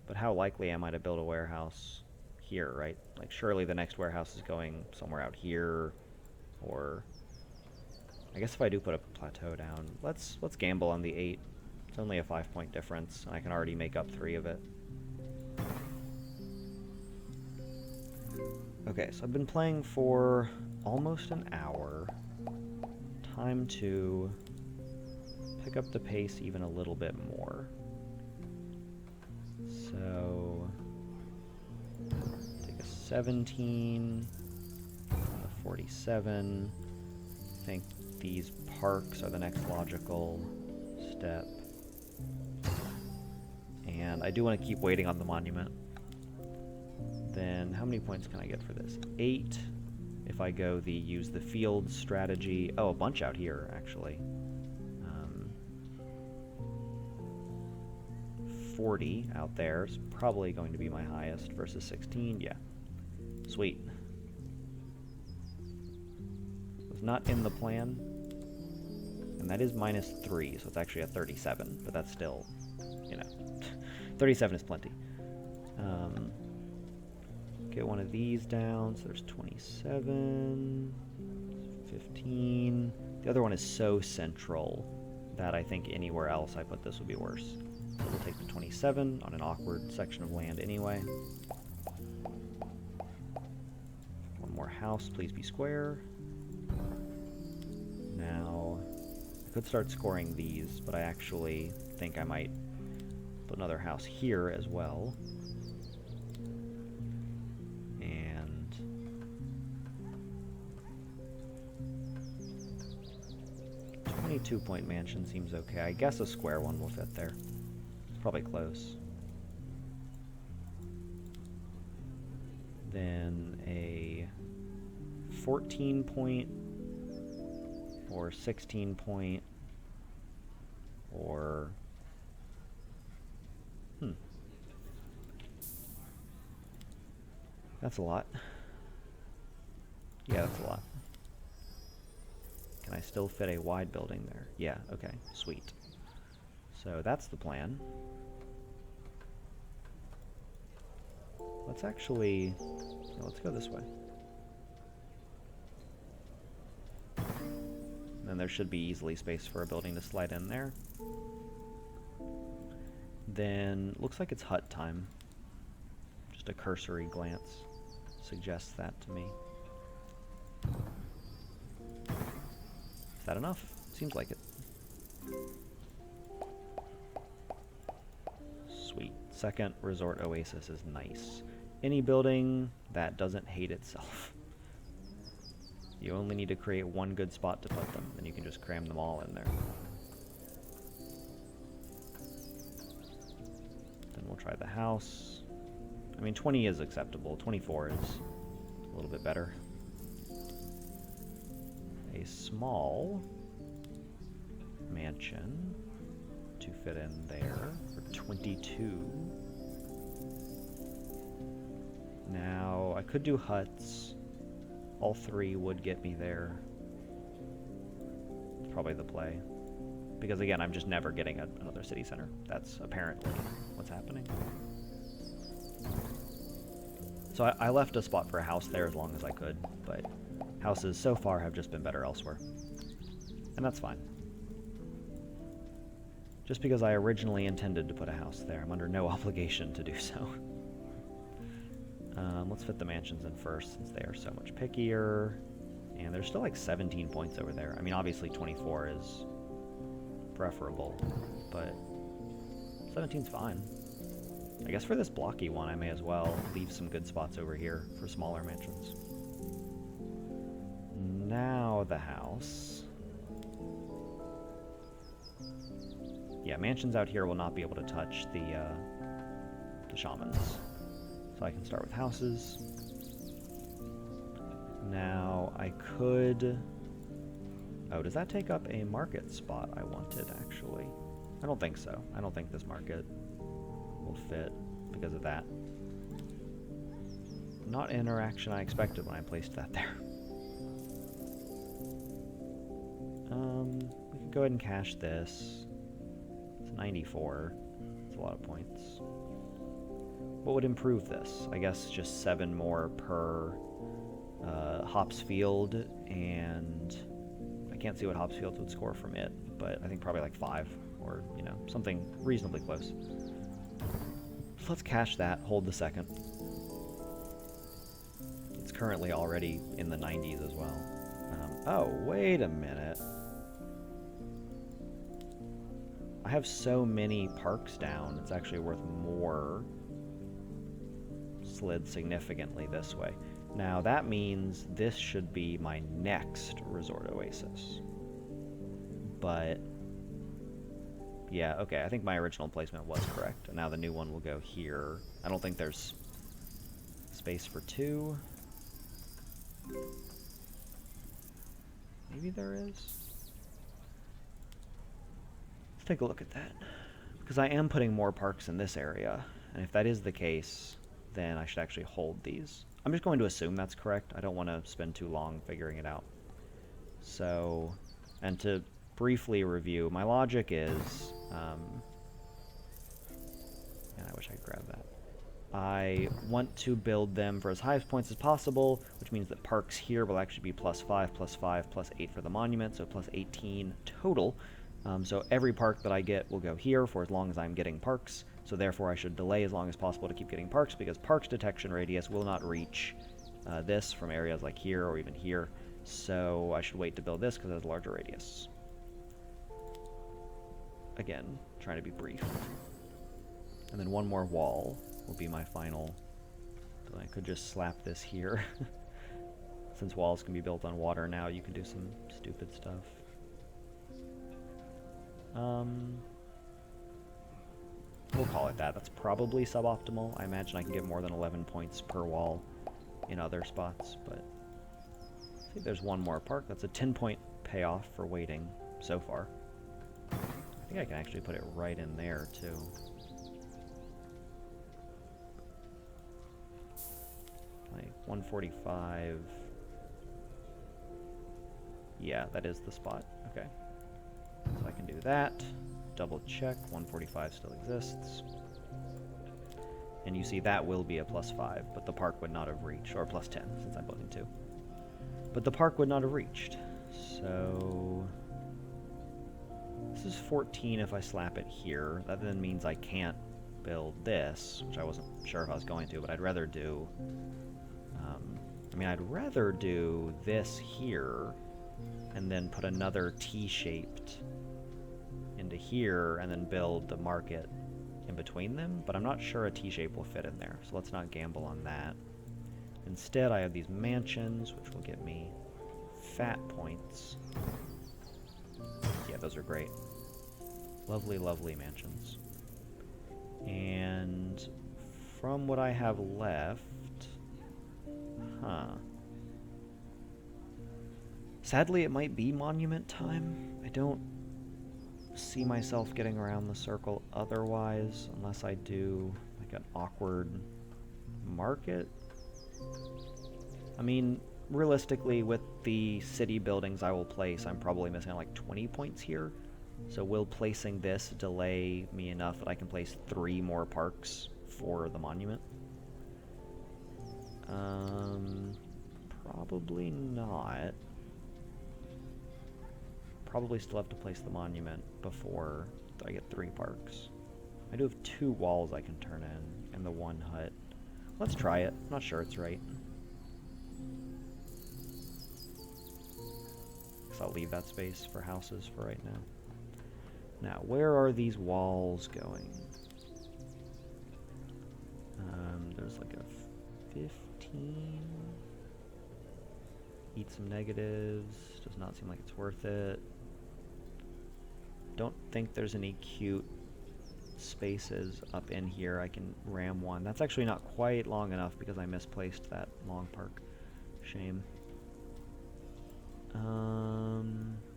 But how likely am I to build a warehouse here, right? Like, surely the next warehouse is going somewhere out here, or I guess if I do put a plateau down, let's gamble on the 8. It's only a 5-point difference, and I can already make up 3 of it. Okay, so I've been playing for almost an hour. Time to pick up the pace even a little bit more. So take a 17, a 47. I think these parks are the next logical step. And I do want to keep waiting on the monument. Then how many points can I get for this? 8 if I go the use the field strategy. Oh, a bunch out here, actually. 40 out there is probably going to be my highest versus 16. Yeah. Sweet. Was not in the plan. And that is -3, so it's actually a 37, but that's still, you know, 37 is plenty. Get one of these down, so there's 27, 15. The other one is so central that I think anywhere else I put this would be worse. So we'll take the 27 on an awkward section of land anyway. house please be square. Now, I could start scoring these, but I actually think I might put another house here as well. And 22-point mansion seems okay. I guess a square one will fit there. It's probably close. Then a 14-point or 16-point or that's a lot. Yeah, that's a lot. Can I still fit a wide building there? Yeah, okay, sweet. So that's the plan. Let's actually, yeah, let's go this way. And then there should be easily space for a building to slide in there. Then, looks like it's hut time. Just a cursory glance suggests that to me. Is that enough? Seems like it. Sweet. Second resort oasis is nice. Any building that doesn't hate itself. You only need to create one good spot to put them, and you can just cram them all in there. Then we'll try the house. I mean, 20 is acceptable. 24 is a little bit better. A small mansion to fit in there for 22. Now, I could do huts. All three would get me there. It's probably the play. Because again, I'm just never getting another city center. That's apparently what's happening. So I left a spot for a house there as long as I could, but houses so far have just been better elsewhere. And that's fine. Just because I originally intended to put a house there, I'm under no obligation to do so. Let's fit the mansions in first, since they are so much pickier. And there's still like 17 points over there. I mean, obviously 24 is preferable, but 17's fine. I guess for this blocky one, I may as well leave some good spots over here for smaller mansions. Now the house. Yeah, mansions out here will not be able to touch the shamans. So I can start with houses. Now I could... Oh, does that take up a market spot I wanted, actually? I don't think so. I don't think this market will fit because of that. Not interaction I expected when I placed that there. We can go ahead and cash this. It's 94. It's a lot of points. What would improve this? I guess just 7 more per hops field, and I can't see what hops fields would score from it, but I think probably like 5, or, you know, something reasonably close. So let's cash that, hold the second. It's currently already in the 90s as well. Oh, wait a minute. I have so many parks down, it's actually worth more. Slid significantly this way. Now that means this should be my next resort oasis. But yeah, okay, I think my original placement was correct. And now the new one will go here. I don't think there's space for 2. Maybe there is. Let's take a look at that. Because I am putting more parks in this area. And if that is the case, then I should actually hold these. I'm just going to assume that's correct. I don't want to spend too long figuring it out. So, and to briefly review, my logic is, and I wish I could grab that. I want to build them for as high points as possible, which means that parks here will actually be +5, +5, +8 for the monument, so +18 total. So every park that I get will go here for as long as I'm getting parks. So therefore I should delay as long as possible to keep getting parks, because parks detection radius will not reach this from areas like here or even here. So I should wait to build this because it has a larger radius. Again, trying to be brief. And then one more wall will be my final. So I could just slap this here. Since walls can be built on water now, you can do some stupid stuff. We'll call it that. That's probably suboptimal. I imagine I can get more than 11 points per wall in other spots, but I think there's one more park. That's a 10-point payoff for waiting so far. I think I can actually put it right in there, too. Like 145. Yeah, that is the spot. Okay. So I can do that. Double check. 145 still exists. And you see that will be a +5, but the park would not have reached, or +10 since I'm building 2. But the park would not have reached. So this is 14 if I slap it here. That then means I can't build this, which I wasn't sure if I was going to, but I'd rather do I'd rather do this here and then put another T-shaped into here and then build the market in between them, but I'm not sure a T-shape will fit in there, so let's not gamble on that. Instead, I have these mansions, which will get me fat points. Yeah, those are great. Lovely, lovely mansions. And from what I have left, sadly, it might be monument time. I don't see myself getting around the circle otherwise, unless I do like an awkward market. I mean, realistically, with the city buildings I will place, I'm probably missing like 20 points here. So will placing this delay me enough that I can place 3 more parks for the monument? Probably not. Probably still have to place the monument before I get 3 parks. I do have 2 walls I can turn in and the 1 hut. Let's try it. I'm not sure it's right. So I'll leave that space for houses for right now. Now, where are these walls going? There's like a 15. Eat some negatives. Does not seem like it's worth it. Don't think there's any cute spaces up in here. I can ram one. That's actually not quite long enough because I misplaced that long park. Shame.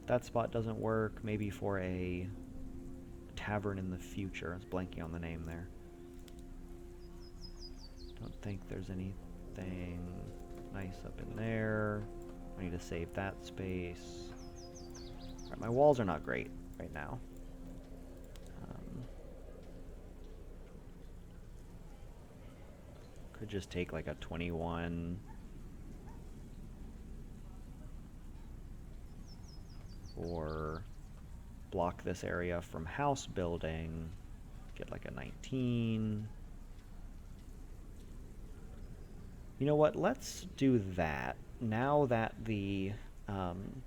That spot doesn't work. Maybe for a tavern in the future. I was blanking on the name there. Don't think there's anything nice up in there. I need to save that space. Alright, my walls are not great right now. Could just take like a 21. Or block this area from house building. Get like a 19. You know what? Let's do that. Now that the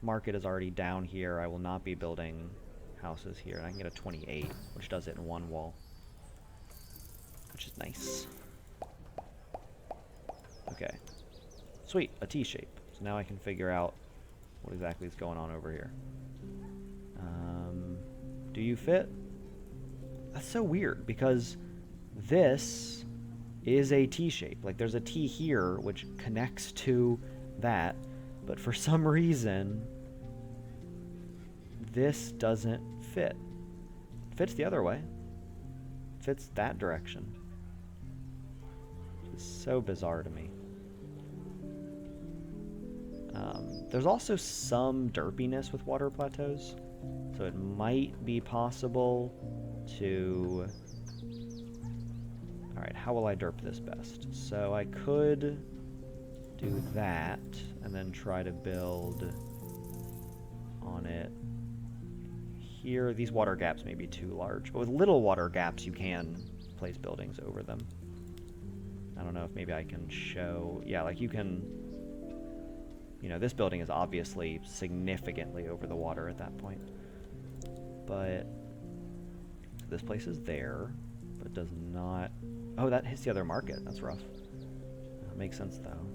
market is already down here, I will not be building houses here. And I can get a 28, which does it in 1 wall. Which is nice. Okay. Sweet, a T-shape. So now I can figure out what exactly is going on over here. Do you fit? That's so weird, because this is a T-shape. Like, there's a T here, which connects to that, but for some reason, this doesn't fit. It fits the other way. It fits that direction. Which is so bizarre to me. There's also some derpiness with water plateaus, so it might be possible to... Alright, how will I derp this best? So I could do that, and then try to build on it here. These water gaps may be too large, but with little water gaps you can place buildings over them. I don't know if maybe I can show... Yeah, like you can... You know, this building is obviously significantly over the water at that point. But this place is there, but it does not... Oh, that hits the other market. That's rough. That makes sense, though.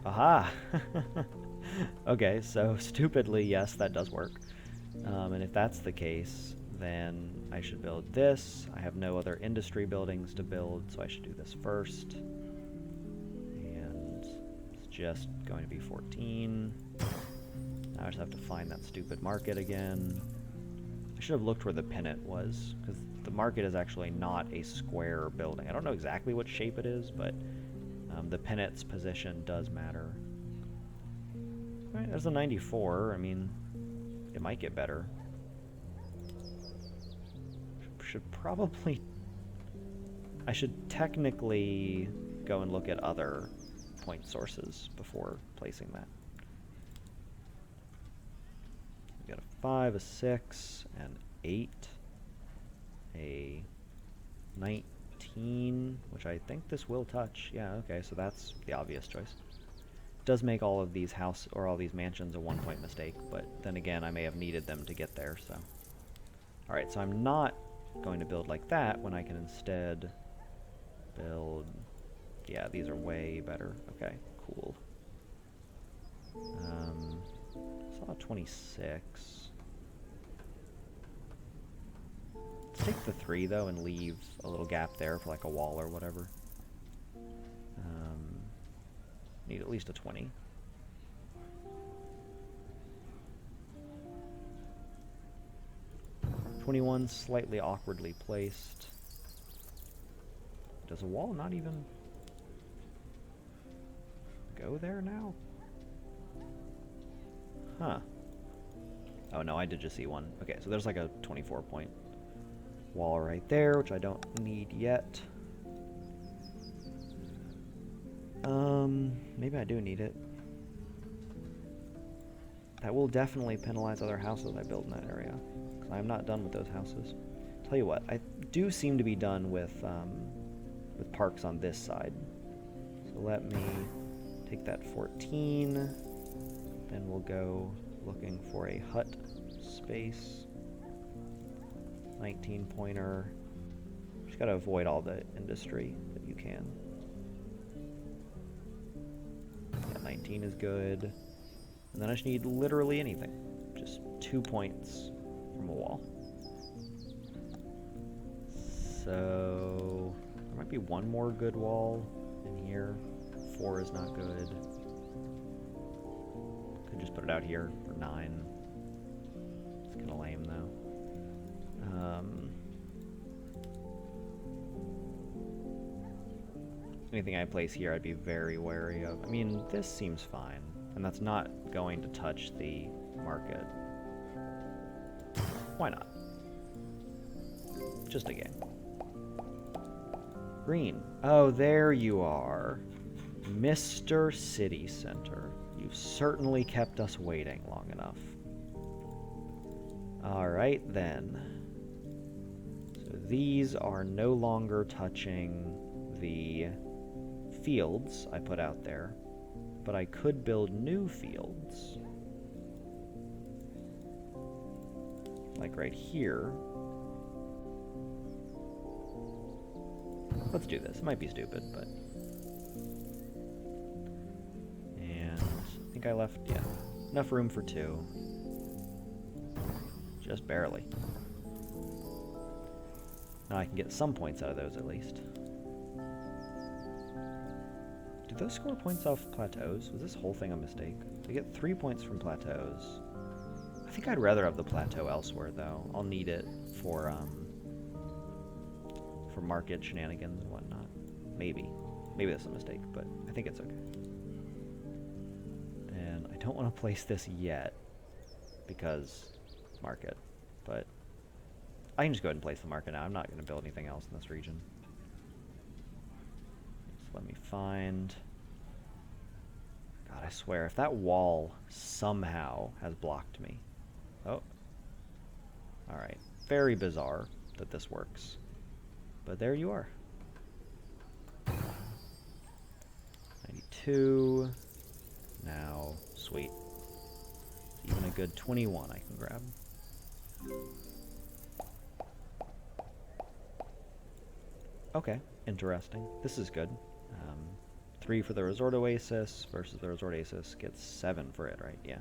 Aha! Okay, so stupidly, yes, that does work. And if that's the case, then I should build this. I have no other industry buildings to build, so I should do this first. And it's just going to be 14. Now I just have to find that stupid market again. I should have looked where the pennant was, because the market is actually not a square building. I don't know exactly what shape it is, but the pennant's position does matter. Alright, there's a 94. I mean, it might get better. Should probably... I should technically go and look at other point sources before placing that. We got a 5, a 6, an 8, a 19, which I think this will touch. Yeah, okay, so that's the obvious choice. It does make all of these all these mansions a 1-point mistake, but then again, I may have needed them to get there, so. Alright, so I'm not going to build like that when I can instead build... Yeah, these are way better. Okay, cool. Saw 26. Let's take the 3 though and leave a little gap there for like a wall or whatever. Need at least a 20. '21 slightly awkwardly placed. Does a wall not even go there now? Huh. Oh no, I did just see one. Okay, so there's like a 24-point wall right there, which I don't need yet. Maybe I do need it. That will definitely penalize other houses I build in that area. I'm not done with those houses. Tell you what, I do seem to be done with parks on this side. So let me take that 14. Then we'll go looking for a hut space. 19-pointer. Just gotta avoid all the industry that you can. Yeah, 19 is good. And then I just need literally anything. Just 2 points from a wall. So there might be one more good wall in here. 4 is not good. Could just put it out here for 9. It's kind of lame though. Anything I place here I'd be very wary of. I mean, this seems fine, and that's not going to touch the market. Why not? Just a game. Green. Oh, there you are. Mr. City Center. You've certainly kept us waiting long enough. Alright then. So these are no longer touching the fields I put out there, but I could build new fields. Like right here. Let's do this. It might be stupid, but... And I think I left, yeah, enough room for 2. Just barely. Now I can get some points out of those at least. Did those score points off Plateaus? Was this whole thing a mistake? I get 3 points from Plateaus. I think I'd rather have the plateau elsewhere, though. I'll need it for market shenanigans and whatnot. Maybe. Maybe that's a mistake, but I think it's okay. And I don't want to place this yet, because market. But I can just go ahead and place the market now. I'm not going to build anything else in this region. Just let me find... God, I swear, if that wall somehow has blocked me... Oh. Alright. Very bizarre that this works. But there you are. 22. Now, sweet. Even a good 21 I can grab. Okay, interesting. This is good. 3 for the Resort Oasis versus the Resort Oasis gets 7 for it, right? Yeah.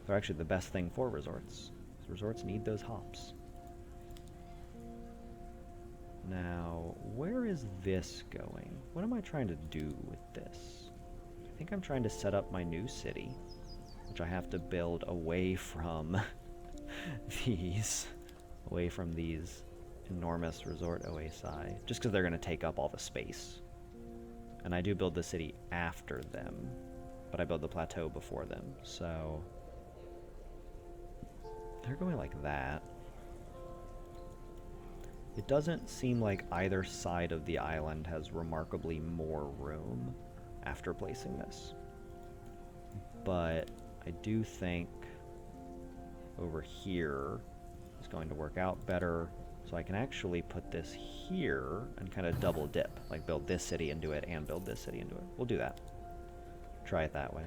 They're actually the best thing for resorts. Resorts need those hops. Now, where is this going? What am I trying to do with this? I think I'm trying to set up my new city, which I have to build away from these enormous resort oasi, just because they're going to take up all the space. And I do build the city after them, but I build the plateau before them, so they're going like that. It doesn't seem like either side of the island has remarkably more room after placing this. But I do think over here is going to work out better. So I can actually put this here and kind of double dip, like build this city into it and build this city into it. We'll do that. Try it that way.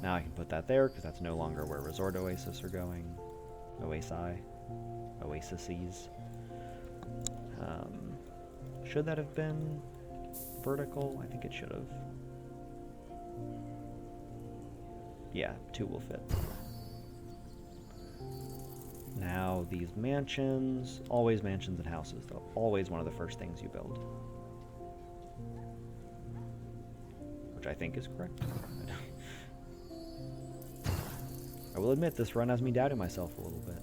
Now I can put that there because that's no longer where Resort Oasis are going. Oases. Should that have been vertical? I think it should have. Yeah, 2 will fit. Now, these mansions, always mansions and houses, though. Always one of the first things you build. Which I think is correct. I will admit, this run has me doubting myself a little bit.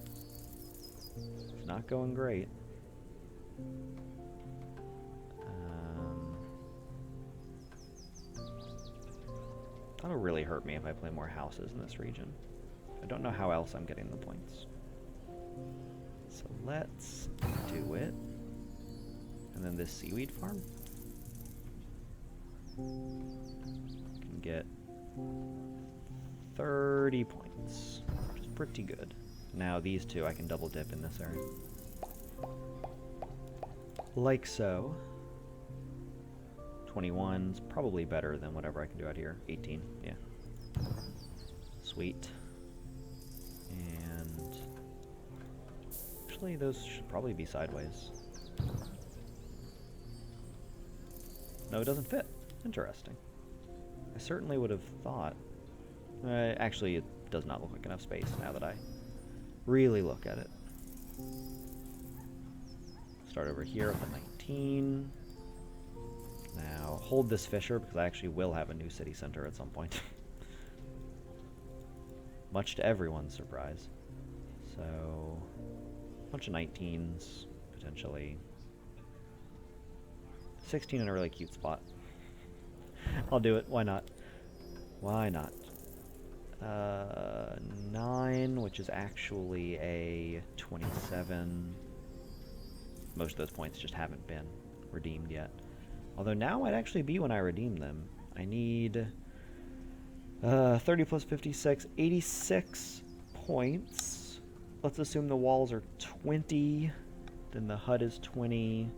It's not going great. That'll really hurt me if I play more houses in this region. I don't know how else I'm getting the points. So let's do it. And then this seaweed farm can get 30 points, which is pretty good. Now these 2 I can double dip in this area. Like so. 21's probably better than whatever I can do out here. 18, yeah. Sweet. And actually, those should probably be sideways. No, it doesn't fit. Interesting. I certainly would have thought. Actually, it does not look like enough space now that I really look at it. Start over here with a 19. Now, hold this fissure because I actually will have a new city center at some point. Much to everyone's surprise. So, a bunch of 19s, potentially. 16 in a really cute spot. I'll do it. Why not? Why not? 9, which is actually a 27. Most of those points just haven't been redeemed yet. Although now might actually be when I redeem them. I need 30 plus 56, 86 points. Let's assume the walls are 20, then the HUD is 20.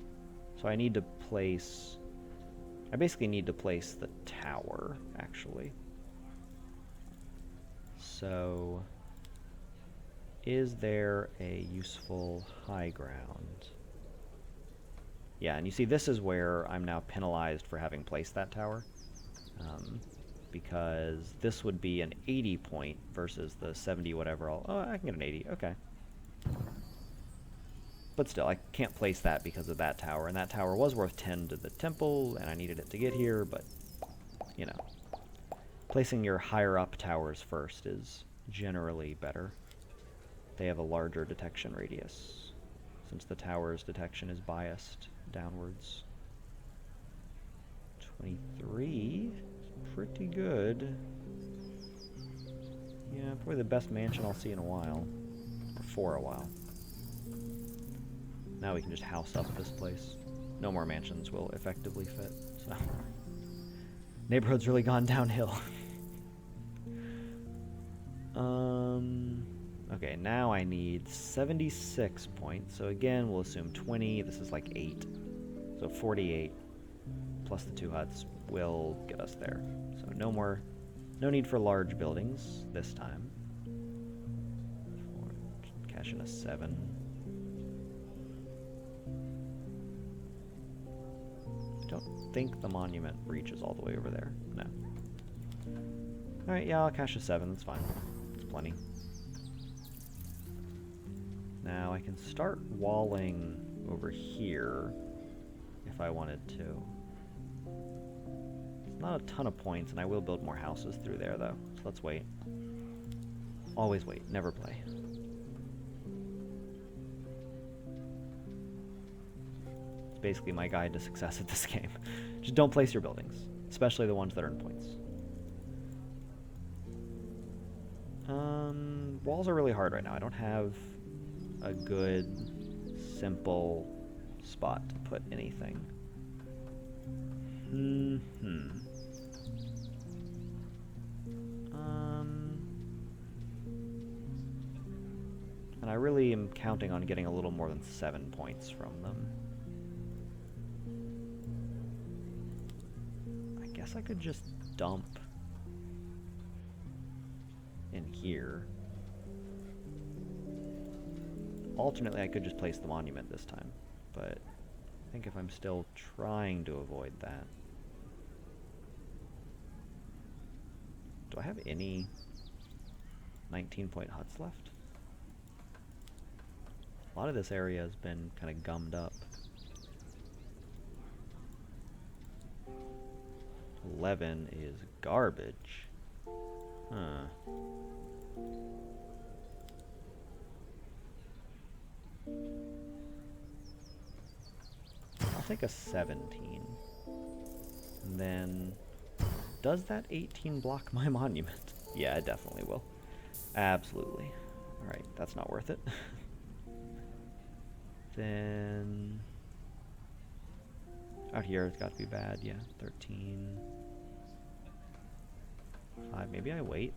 So I need to place... I basically need to place the tower, actually. So, is there a useful high ground? Yeah, and you see this is where I'm now penalized for having placed that tower. Because this would be an 80 point versus the 70 whatever. Oh, I can get an 80, okay. But still, I can't place that because of that tower, and that tower was worth 10 to the temple, and I needed it to get here, but, you know. Placing your higher up towers first is generally better. They have a larger detection radius, since the tower's detection is biased downwards. 23, pretty good. Yeah, probably the best mansion I'll see in a while, or for a while. Now we can just house up this place. No more mansions will effectively fit, so. Neighborhood's really gone downhill. Okay, now I need 76 points. So again, we'll assume 20. This is like 8. So 48 plus the 2 huts will get us there. So no need for large buildings this time. Cash in a 7. I don't think the monument reaches all the way over there. No. Alright, yeah, I'll cash a 7. That's fine. It's plenty. Now I can start walling over here if I wanted to. It's not a ton of points, and I will build more houses through there, though. So let's wait. Always wait. Never play. It's basically my guide to success at this game. Just don't place your buildings, especially the ones that earn points. Walls are really hard right now. I don't have a good, simple spot to put anything. And I really am counting on getting a little more than 7 points from them. I guess I could just dump in here. Alternately, I could just place the monument this time, but I think if I'm still trying to avoid that... Do I have any 19-point huts left? A lot of this area has been kind of gummed up. 11 is garbage. Huh. I'll take a 17. And then, does that 18 block my monument? Yeah, it definitely will. Absolutely. Alright, that's not worth it. Then, out here it's got to be bad, yeah. 13. 5, maybe I wait.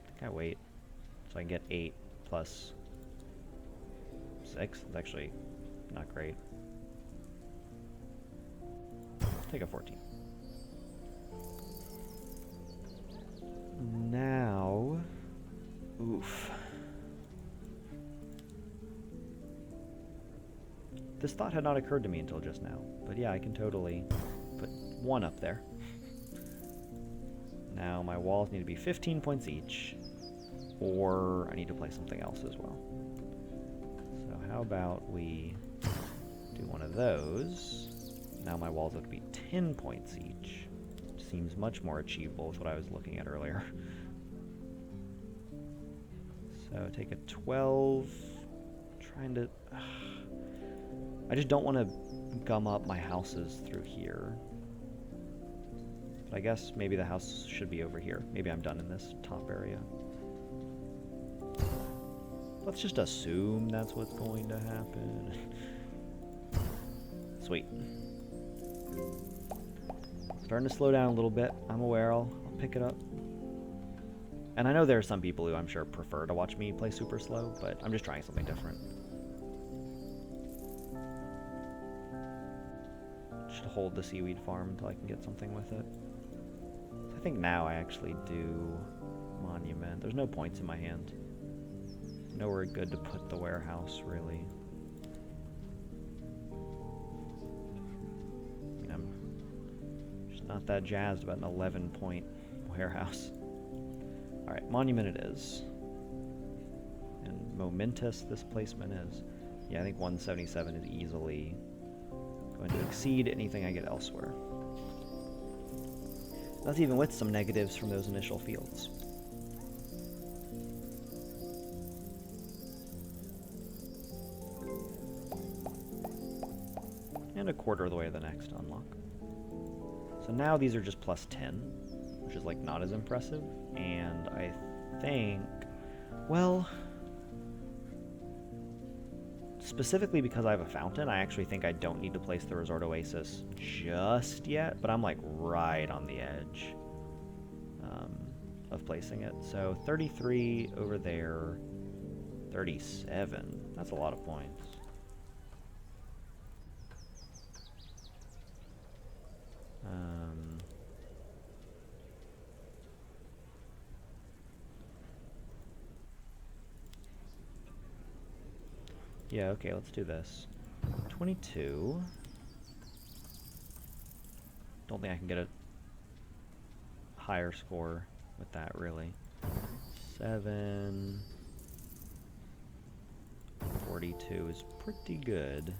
I think I wait. So I can get 8 plus 6. It's actually not great. Take a 14. Now, oof. This thought had not occurred to me until just now, but yeah, I can totally put 1 up there. Now my walls need to be 15 points each, or I need to play something else as well. So how about we do one of those. Now my walls have to be 10 points each, which seems much more achievable with what I was looking at earlier. So take a 12, trying to... I just don't want to gum up my houses through here. But I guess maybe the house should be over here. Maybe I'm done in this top area. Let's just assume that's what's going to happen. Sweet. Starting to slow down a little bit. I'm aware. I'll pick it up. And I know there are some people who I'm sure prefer to watch me play super slow, but I'm just trying something different. Should hold the seaweed farm until I can get something with it. So I think now I actually do monument. There's no points in my hand. Nowhere good to put the warehouse, really. I mean, I'm just not that jazzed about an 11-point warehouse. Alright, monument it is. And momentous this placement is. Yeah, I think 177 is easily going to exceed anything I get elsewhere. That's even with some negatives from those initial fields. And a quarter of the way to the next unlock. So now these are just plus 10, which is like not as impressive. And I think, well, specifically because I have a fountain, I actually think I don't need to place the Resort Oasis just yet, but I'm like right on the edge of placing it. So 33 over there, 37. That's a lot of points. Yeah, okay, let's do this. 22. Don't think I can get a higher score with that, really. 7. 42 is pretty good.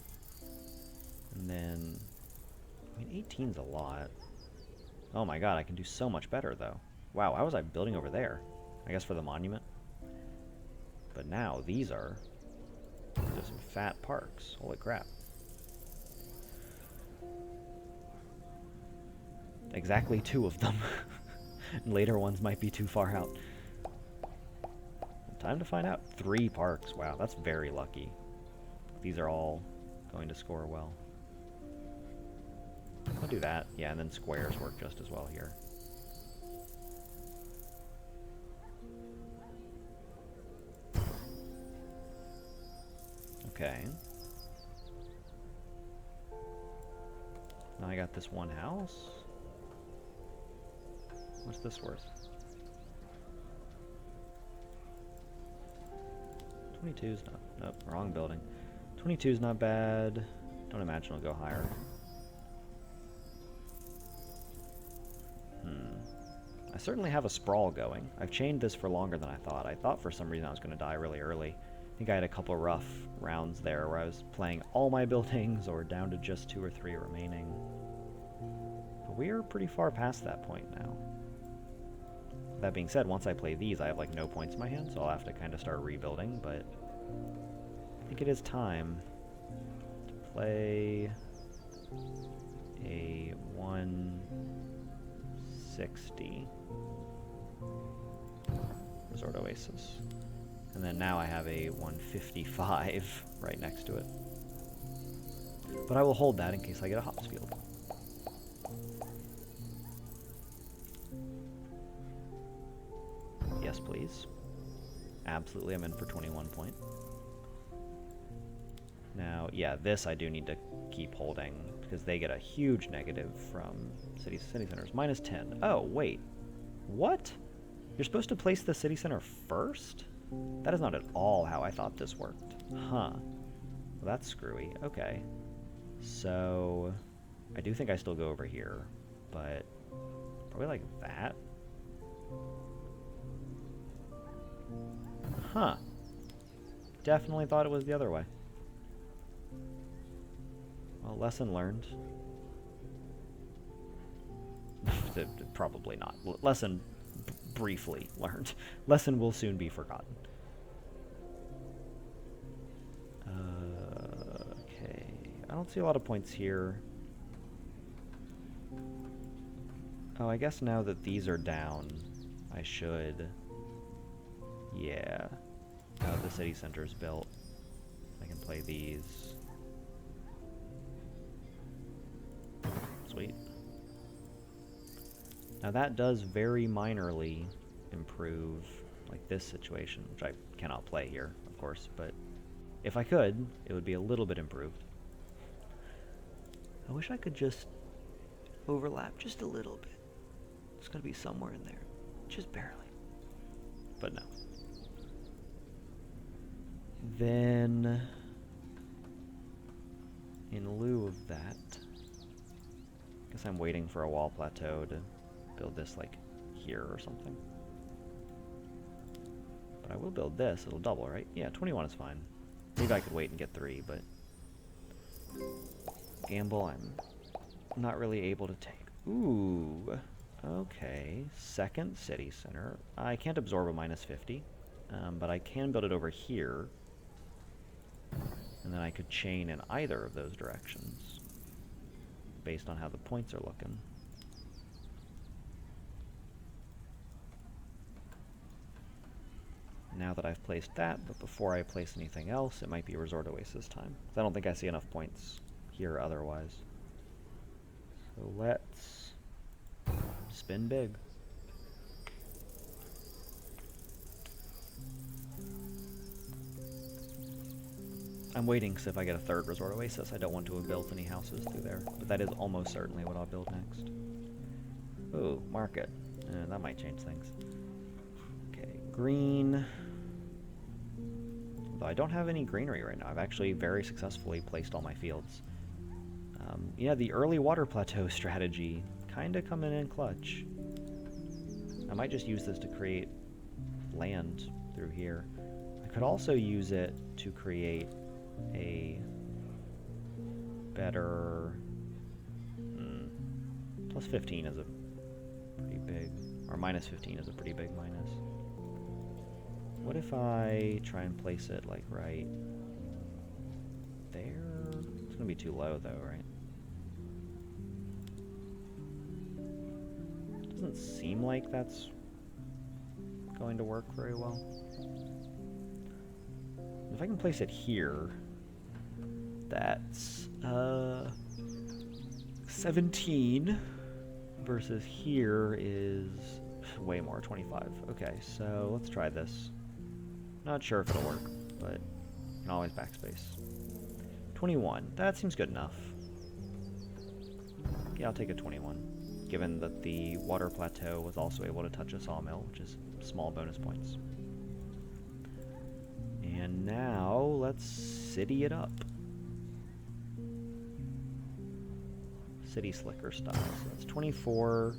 And then, I mean, 18's a lot. Oh my god, I can do so much better, though. Wow, why was I building over there? I guess for the monument. But now, these are some fat parks. Holy crap. Exactly 2 of them. Later ones might be too far out. Time to find out. 3 parks. Wow, that's very lucky. These are all going to score well. I'll do that. Yeah, and then squares work just as well here. Okay. Now I got this one house. What's this worth? 22's not... Nope, wrong building. 22's not bad. Don't imagine it'll go higher. I certainly have a sprawl going. I've chained this for longer than I thought. I thought for some reason I was going to die really early. I think I had a couple rough rounds there where I was playing all my buildings or down to just 2 or 3 remaining. But we're pretty far past that point now. That being said, once I play these, I have like no points in my hand, so I'll have to kind of start rebuilding, but I think it is time to play a 160 Resort Oasis. And then now I have a 155 right next to it. But I will hold that in case I get a hops field. Yes, please. Absolutely, I'm in for 21 point. Now, yeah, this I do need to keep holding, because they get a huge negative from city centers. Minus 10. Oh, wait. What? You're supposed to place the city center first? That is not at all how I thought this worked. Huh. Well, that's screwy. Okay. So, I do think I still go over here, but probably like that? Huh. Definitely thought it was the other way. Well, lesson learned. Probably not. Lesson briefly learned. Lesson will soon be forgotten. Okay. I don't see a lot of points here. Oh, I guess now that these are down, I should... Yeah. Now that the city center's built, I can play these. Sweet. Now that does very minorly improve like this situation, which I cannot play here, of course, but if I could, it would be a little bit improved. I wish I could just overlap just a little bit. It's gonna be somewhere in there, just barely. But no. Then, in lieu of that, I guess I'm waiting for a wall plateau to build this like here or something. But I will build this, it'll double, right? Yeah, 21 is fine. Maybe I could wait and get 3, but gamble I'm not really able to take. Ooh, okay. Second city center. I can't absorb a minus 50, but I can build it over here. And then I could chain in either of those directions based on how the points are looking. Now that I've placed that, but before I place anything else, it might be Resort Oasis time. I don't think I see enough points here otherwise. So let's spin big. I'm waiting because if I get a third Resort Oasis, I don't want to have built any houses through there. But that is almost certainly what I'll build next. Ooh, market. That might change things. Okay, green. Though I don't have any greenery right now. I've actually very successfully placed all my fields. Yeah, the early water plateau strategy kind of coming in clutch. I might just use this to create land through here. I could also use it to create a better... plus 15 is a pretty big... or minus 15 is a pretty big minus. What if I try and place it, like, right there? It's gonna be too low, though, right? Doesn't seem like that's going to work very well. If I can place it here, that's 17 versus here is way more, 25. Okay, so let's try this. Not sure if it'll work, but you can always backspace. 21, that seems good enough. Yeah, I'll take a 21, given that the water plateau was also able to touch a sawmill, which is small bonus points. And now, let's city it up. City slicker style, so that's 24.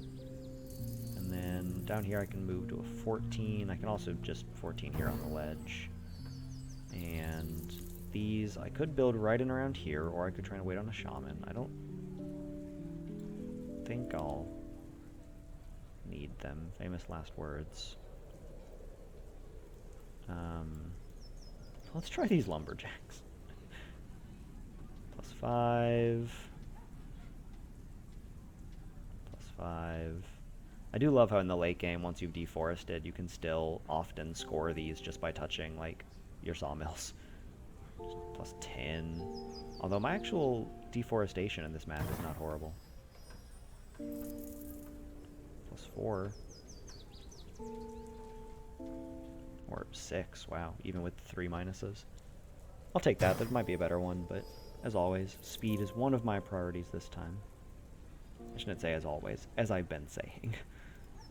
And then down here I can move to a 14. I can also just 14 here on the ledge. And these I could build right in around here, or I could try and wait on a shaman. I don't think I'll need them. Famous last words. Let's try these lumberjacks. Plus 5. Plus 5. I do love how in the late game, once you've deforested, you can still often score these just by touching, like, your sawmills. Just plus 10. Although my actual deforestation in this map is not horrible. Plus 4. Or 6, wow, even with 3 minuses. I'll take that, that might be a better one, but as always, speed is one of my priorities this time. I shouldn't say as always, as I've been saying.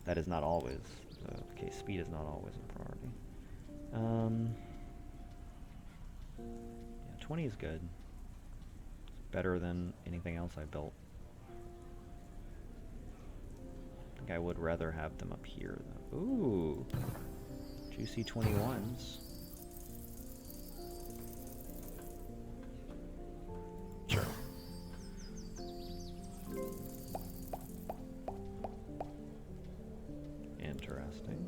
That is not always the case. Speed is not always a priority. Yeah, 20 is good. It's better than anything else I built. I think I would rather have them up here, though. Ooh! Juicy 21s. Sure. Interesting.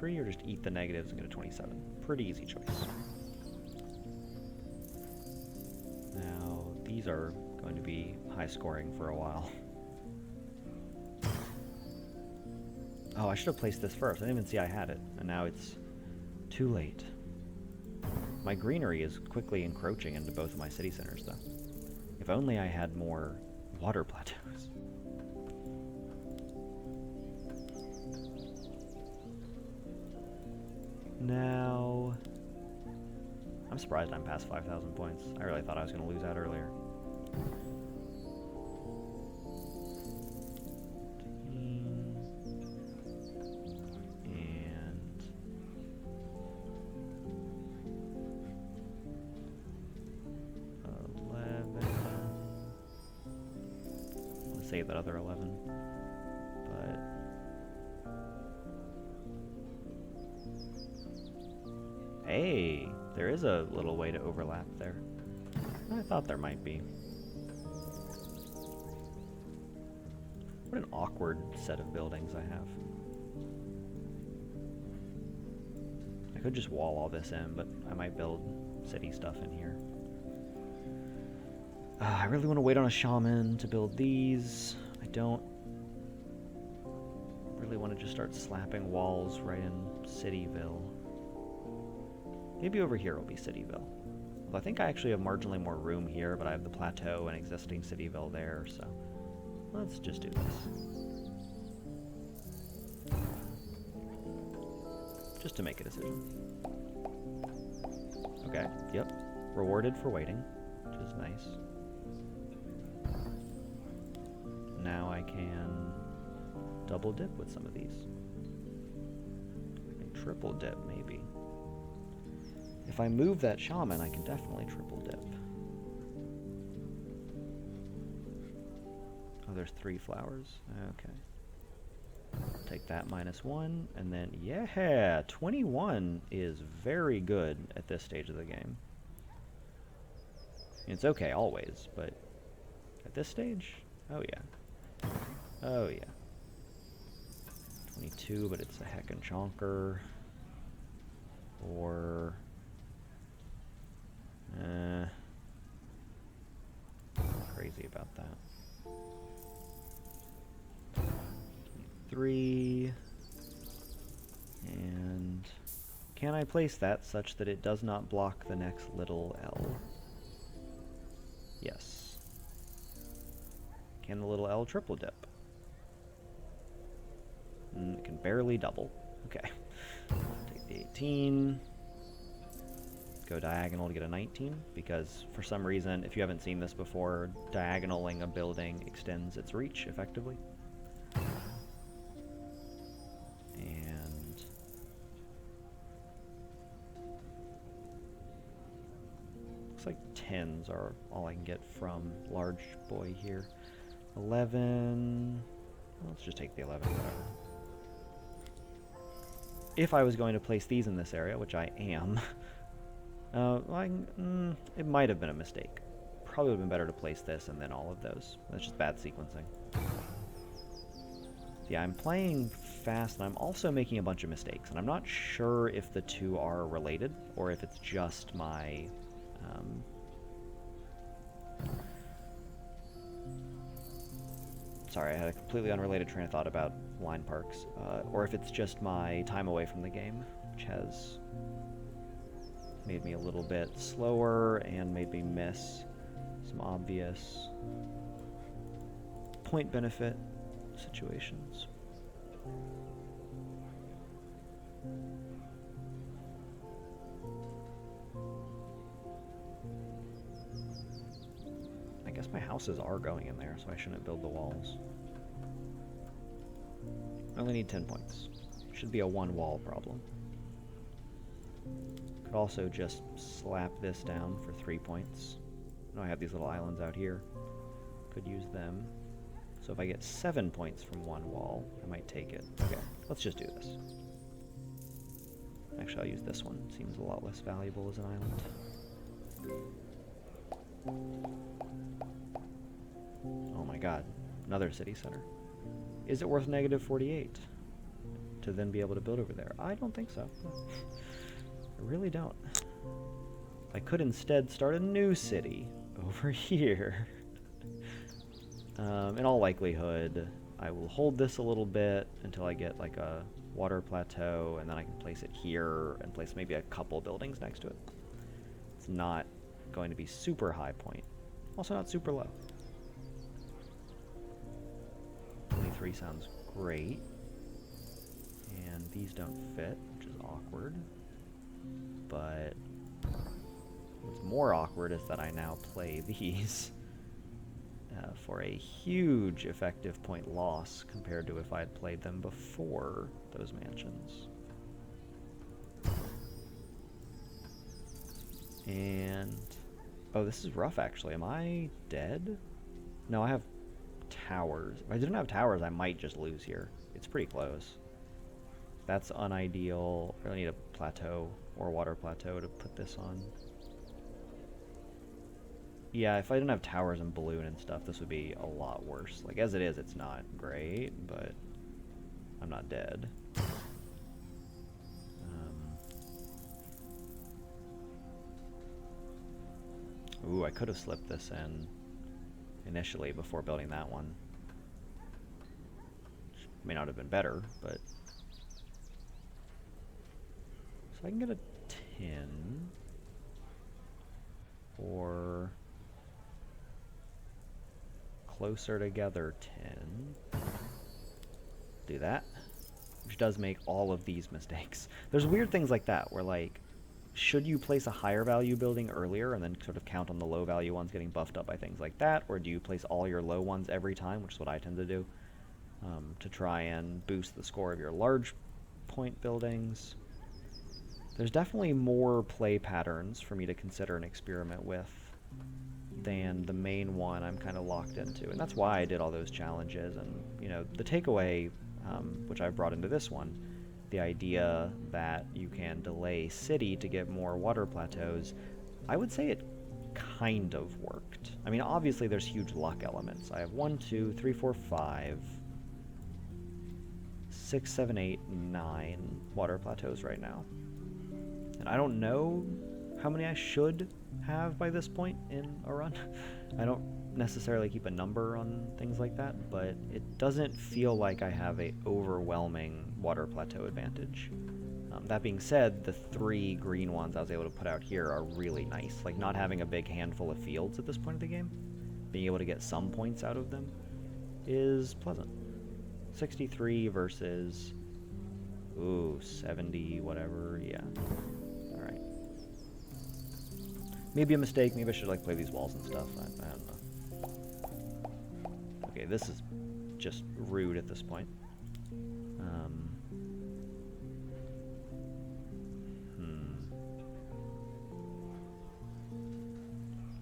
Or just eat the negatives and go to 27. Pretty easy choice. Now, these are going to be high scoring for a while. Oh, I should have placed this first. I didn't even see I had it. And now it's too late. My greenery is quickly encroaching into both of my city centers, though. If only I had more water plateaus. Now, I'm surprised I'm past 5,000 points. I really thought I was going to lose out earlier. And 11. Let's save that other 11. But hey, there is a little way to overlap there. I thought there might be. What an awkward set of buildings I have. I could just wall all this in, but I might build city stuff in here. I really want to wait on a shaman to build these. I don't really want to just start slapping walls right in Cityville. Maybe over here will be Cityville. Well, I think I actually have marginally more room here, but I have the plateau and existing Cityville there, so let's just do this. Just to make a decision. Okay, yep. Rewarded for waiting, which is nice. Now I can double dip with some of these. And triple dip, maybe. If I move that shaman, I can definitely triple dip. Oh, there's 3 flowers? Okay. Take that -1, and then, yeah, 21 is very good at this stage of the game. It's okay always, but at this stage, oh yeah. Oh yeah. 22, but it's a heckin' chonker. Or... crazy about that. 3, and can I place that such that it does not block the next little L? Yes. Can the little L triple dip? It can barely double. Okay. Take the 18. Go diagonal to get a 19, because for some reason, if you haven't seen this before, diagonaling a building extends its reach effectively. And looks like 10s are all I can get from large boy here. 11. Let's just take the 11, whatever. If I was going to place these in this area, which I am, it might have been a mistake. Probably would have been better to place this and then all of those. That's just bad sequencing. Yeah, I'm playing fast, and I'm also making a bunch of mistakes, and I'm not sure if the two are related, or if it's just my... Sorry, I had a completely unrelated train of thought about line parks, or if it's just my time away from the game, which has made me a little bit slower and made me miss some obvious point benefit situations. I guess my houses are going in there, so I shouldn't build the walls. I only need 10 points. Should be a 1-wall problem. Could also just slap this down for 3 points. I have these little islands out here. Could use them. So if I get 7 points from 1 wall, I might take it. Okay, let's just do this. Actually, I'll use this one. Seems a lot less valuable as an island. Oh my god, another city center. Is it worth -48 to then be able to build over there? I don't think so. I really don't. I could instead start a new city over here. In all likelihood, I will hold this a little bit until I get like a water plateau, and then I can place it here and place maybe a couple buildings next to it. It's not going to be super high point. Also not super low. 23 sounds great. And these don't fit, which is awkward. But what's more awkward is that I now play these for a huge effective point loss compared to if I had played them before those mansions. And oh, this is rough actually. Am I dead? No, I have towers. If I didn't have towers, I might just lose here. It's pretty close. That's unideal. I really need a plateau or water plateau to put this on. Yeah, if I didn't have towers and balloon and stuff, this would be a lot worse. Like, as it is, it's not great, but I'm not dead. Ooh, I could have slipped this in initially before building that one. Which may not have been better, but... So I can get a 10. Or... closer together 10. Do that. Which does make all of these mistakes. There's weird things like that, where like, should you place a higher value building earlier and then sort of count on the low value ones getting buffed up by things like that, or do you place all your low ones every time, which is what I tend to do? to try and boost the score of your large point buildings. There's definitely more play patterns for me to consider and experiment with than the main one I'm kind of locked into. And that's why I did all those challenges. And, you know, the takeaway, which I've brought into this one, the idea that you can delay city to get more water plateaus, I would say it kind of worked. I mean, obviously there's huge luck elements. I have 1, 2, 3, 4, 5, 6, 7, 8, 9 water plateaus right now. And I don't know how many I should have by this point in a run. I don't necessarily keep a number on things like that, but it doesn't feel like I have a overwhelming water plateau advantage. That being said, the 3 green ones I was able to put out here are really nice. Like, not having a big handful of fields at this point of the game, being able to get some points out of them is pleasant. 63 versus, 70 whatever, yeah. Alright. Maybe a mistake, maybe I should like play these walls and stuff, I don't know. Okay, this is just rude at this point.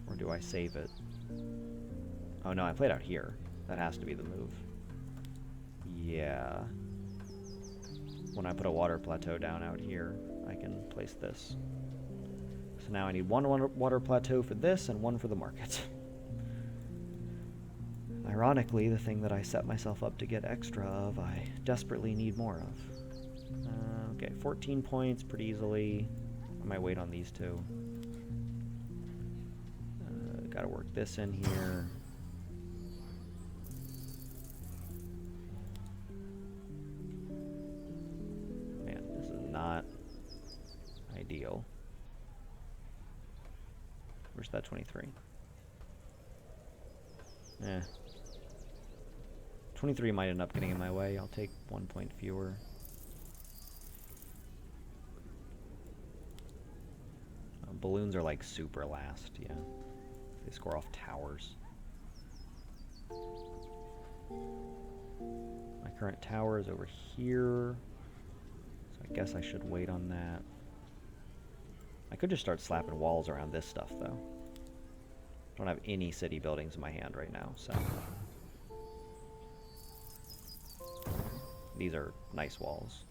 Or do I save it? Oh no, I played out here. That has to be the move. Yeah. When I put a water plateau down out here, I can place this. So now I need one water plateau for this and one for the market. Ironically, the thing that I set myself up to get extra of, I desperately need more of. Okay, 14 points pretty easily. I might wait on these two. Gotta work this in here. Man, this is not ideal. Where's that 23? 23 might end up getting in my way. I'll take 1 point fewer. Balloons are like super last, yeah. They score off towers. My current tower is over here, so I guess I should wait on that. I could just start slapping walls around this stuff, though. I don't have any city buildings in my hand right now, so... These are nice walls.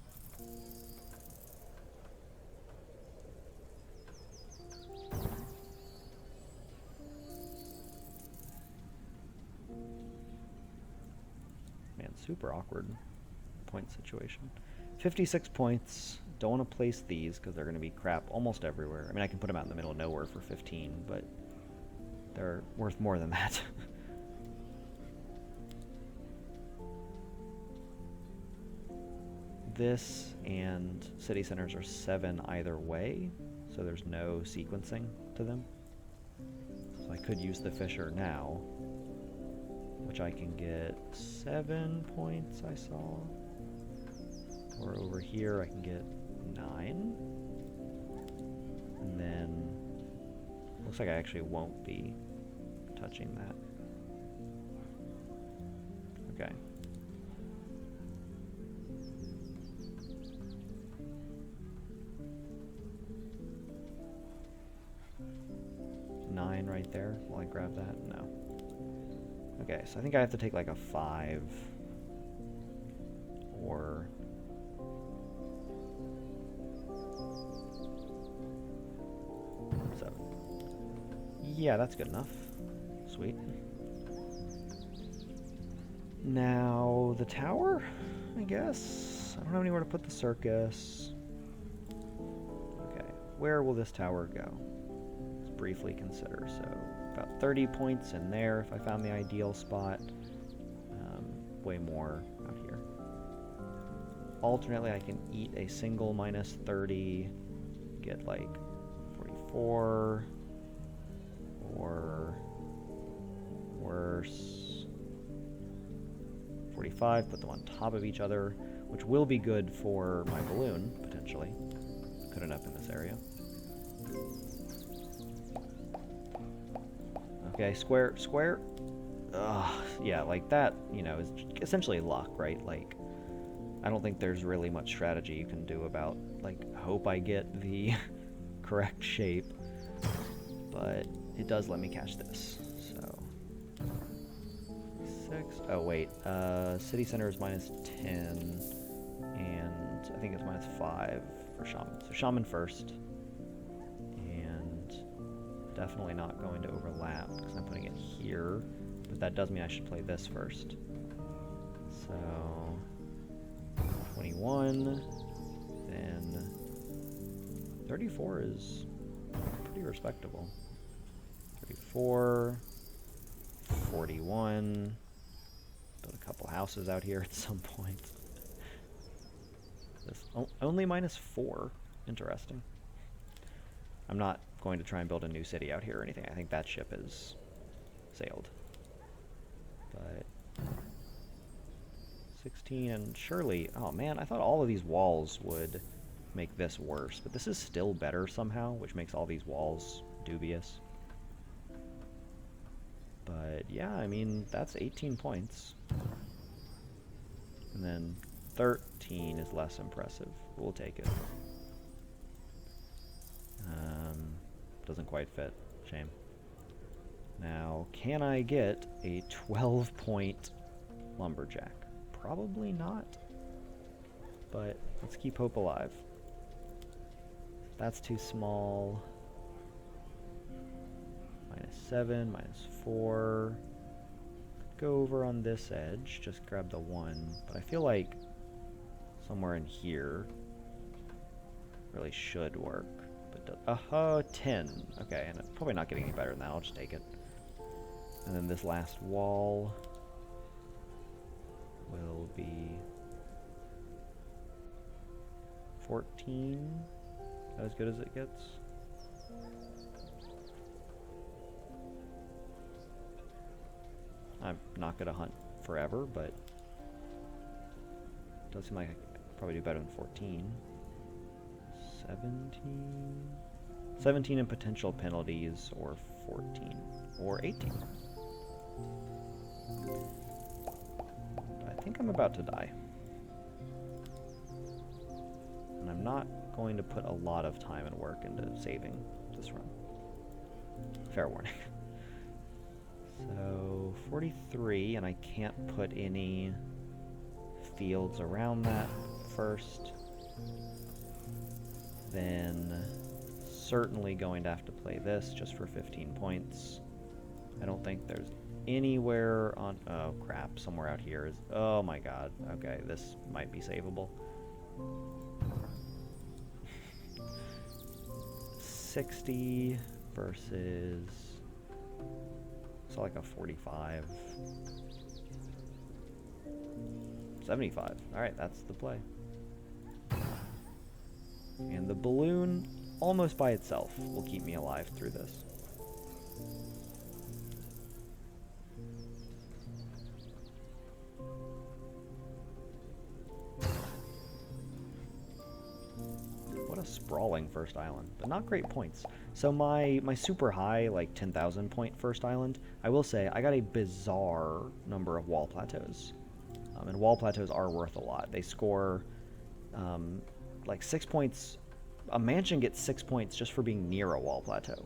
Man, super awkward point situation. 56 points. Don't want to place these because they're going to be crap almost everywhere. I mean, I can put them out in the middle of nowhere for 15, but they're worth more than that. This and city centers are 7 either way, so there's no sequencing to them. So I could use the Fisher now, which I can get 7 points, I saw. Or over here I can get 9. And then, looks like I actually won't be touching that. Okay. Right there. Will I grab that? No. Okay, so I think I have to take like a 5 or so. Yeah, that's good enough. Sweet. Now the tower, I guess. I don't have anywhere to put the circus. Okay, where will this tower go? Briefly consider. So about 30 points in there if I found the ideal spot. Way more out here. Alternately, I can eat a single minus 30, get like 44, or worse, 45, put them on top of each other, which will be good for my balloon, potentially. Could end up in this area. Okay, square. Ugh, yeah, like that, you know, is essentially luck, right? Like, I don't think there's really much strategy you can do about, like, hope I get the correct shape, but it does let me catch this, so. 6, oh wait, city center is -10, and I think it's -5 for shaman. So shaman first, and definitely not going to overlap because I'm putting it here, but that does mean I should play this first. So 21, then 34 is pretty respectable. 34, 41, build a couple houses out here at some point. This only -4, interesting. I'm not going to try and build a new city out here or anything. I think that ship is sailed. But 16, and surely, oh man, I thought all of these walls would make this worse, but this is still better somehow, which makes all these walls dubious. But yeah, I mean, that's 18 points. And then 13 is less impressive. We'll take it. Doesn't quite fit. Shame. Now, can I get a 12-point lumberjack? Probably not. But let's keep hope alive. That's too small. -7, -4. Go over on this edge, just grab the 1. But I feel like somewhere in here really should work. But 10. Okay, and it's probably not getting any better than that. I'll just take it. And then this last wall will be 14. Is that as good as it gets? I'm not going to hunt forever, but it does seem like I could probably do better than 14. 17? 17 in potential penalties, or 14, or 18. I think I'm about to die. And I'm not going to put a lot of time and work into saving this run. Fair warning. So 43, and I can't put any fields around that first. Then certainly going to have to play this just for 15 points. I don't think there's anywhere on... Oh crap, somewhere out here is... Oh my god, okay, this might be savable. 60 versus... So like a 45. 75. Alright, that's the play. And the balloon, almost by itself, will keep me alive through this. What a sprawling first island, but not great points. So my super high, like 10,000 point first island, I will say I got a bizarre number of wall plateaus. And wall plateaus are worth a lot. They score like 6 points. A mansion gets 6 points just for being near a wall plateau.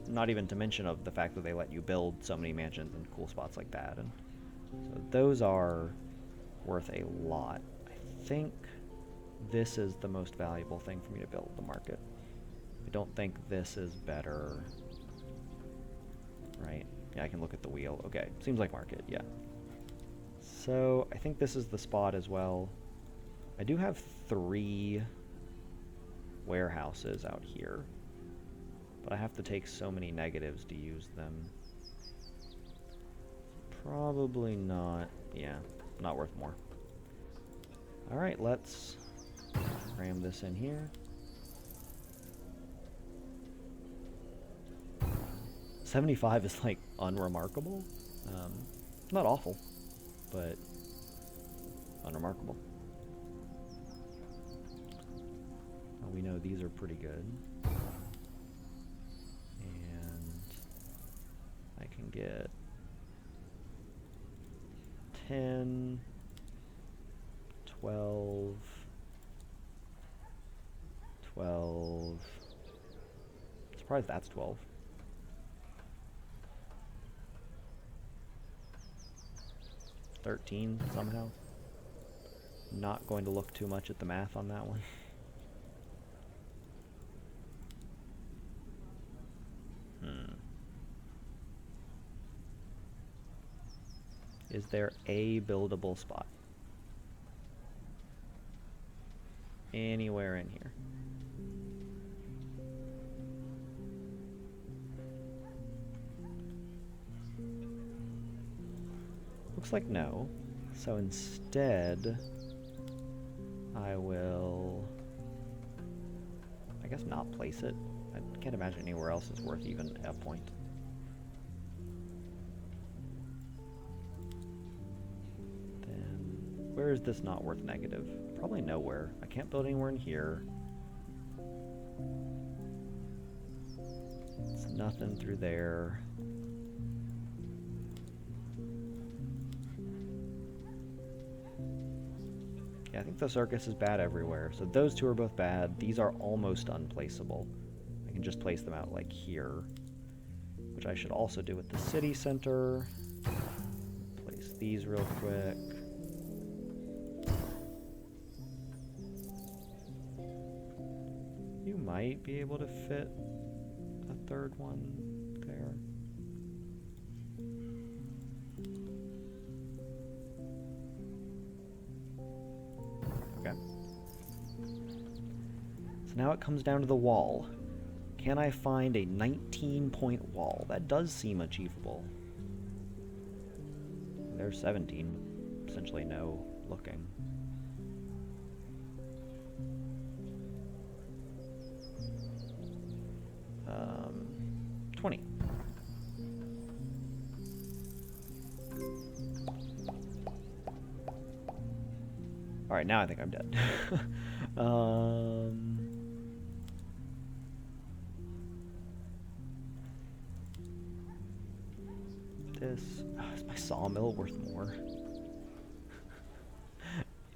Not even to mention of the fact that they let you build so many mansions in cool spots like that. And so those are worth a lot. I think this is the most valuable thing for me to build the market. I don't think this is better. Right? Yeah, I can look at the wheel. Okay, seems like market, yeah. So I think this is the spot as well. I do have 3 warehouses out here, but I have to take so many negatives to use them. Probably not, yeah, not worth more. Alright, let's cram this in here. 75 is like unremarkable. Not awful, but unremarkable. We know these are pretty good. And I can get 10, 12, 12. Surprised that's 12. 13 somehow. Not going to look too much at the math on that one. Is there a buildable spot? Anywhere in here? Looks like no. So instead, I will, I guess, not place it. I can't imagine anywhere else is worth even a point. Then, where is this not worth negative? Probably nowhere. I can't build anywhere in here. It's nothing through there. Yeah, I think the circus is bad everywhere. So those two are both bad. These are almost unplaceable. I can just place them out like here, which I should also do with the city center. Place these real quick. You might be able to fit a third one there. Okay. So now it comes down to the wall. Can I find a 19-point wall? That does seem achievable. There's 17. Essentially no looking. Um, 20. Alright, now I think I'm dead. Is my sawmill worth more?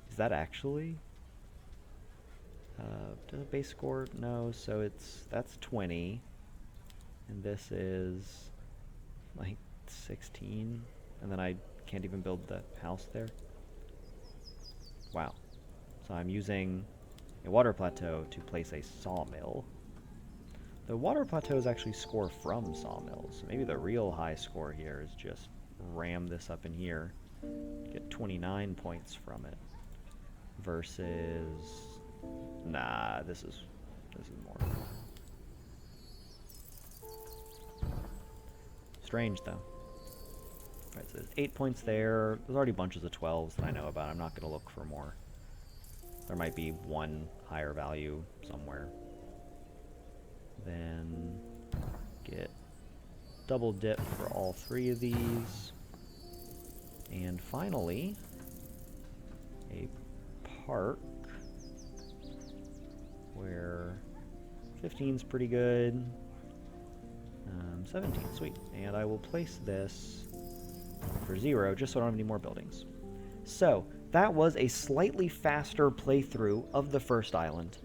Is that actually? Does a base score? No, so that's 20. And this is like 16. And then I can't even build the house there. Wow. So I'm using a water plateau to place a sawmill. The water plateaus actually score from sawmills. Maybe the real high score here is just ram this up in here, get 29 points from it, versus, nah, this is more. Strange though. Alright, so there's 8 points there. There's already bunches of 12s that I know about. I'm not going to look for more. There might be one higher value somewhere. Then get double dip for all 3 of these. And finally, a park where 15's pretty good. 17, sweet. And I will place this for 0 just so I don't have any more buildings. So that was a slightly faster playthrough of the first island.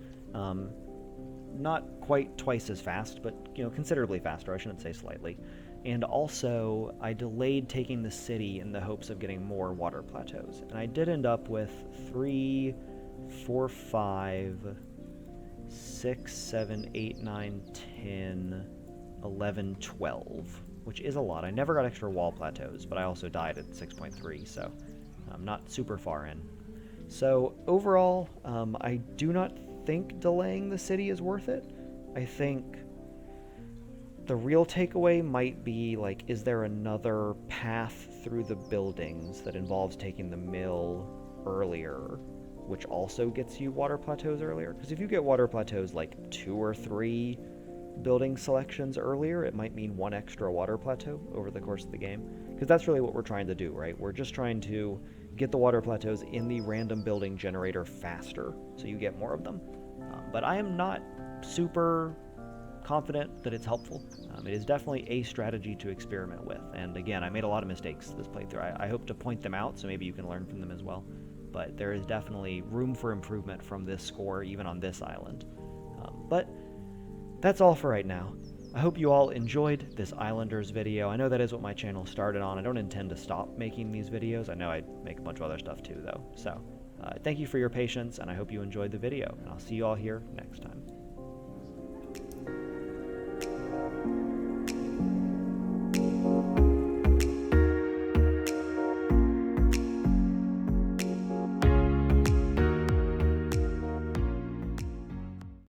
Not quite twice as fast, but considerably faster. I shouldn't say slightly. And also, I delayed taking the city in the hopes of getting more water plateaus. And I did end up with 3, 4, 5, 6, 7, 8, 9, 10, 11, 12, which is a lot. I never got extra wall plateaus, but I also died at 6.3, so I'm not super far in. So overall, I do not think delaying the city is worth it. I think the real takeaway might be, like, is there another path through the buildings that involves taking the mill earlier, which also gets you water plateaus earlier? Because if you get water plateaus like 2 or 3 building selections earlier, it might mean 1 extra water plateau over the course of the game. Because that's really what we're trying to do, right? We're just trying to get the water plateaus in the random building generator faster, so you get more of them. But I am not super confident that it's helpful. It is definitely a strategy to experiment with, and again, I made a lot of mistakes this playthrough. I hope to point them out so maybe you can learn from them as well, but there is definitely room for improvement from this score even on this island. But that's all for right now. I hope you all enjoyed this Islanders video. I know that is what my channel started on. I don't intend to stop making these videos. I know I make a bunch of other stuff too, though. So, thank you for your patience, and I hope you enjoyed the video, and I'll see you all here next time.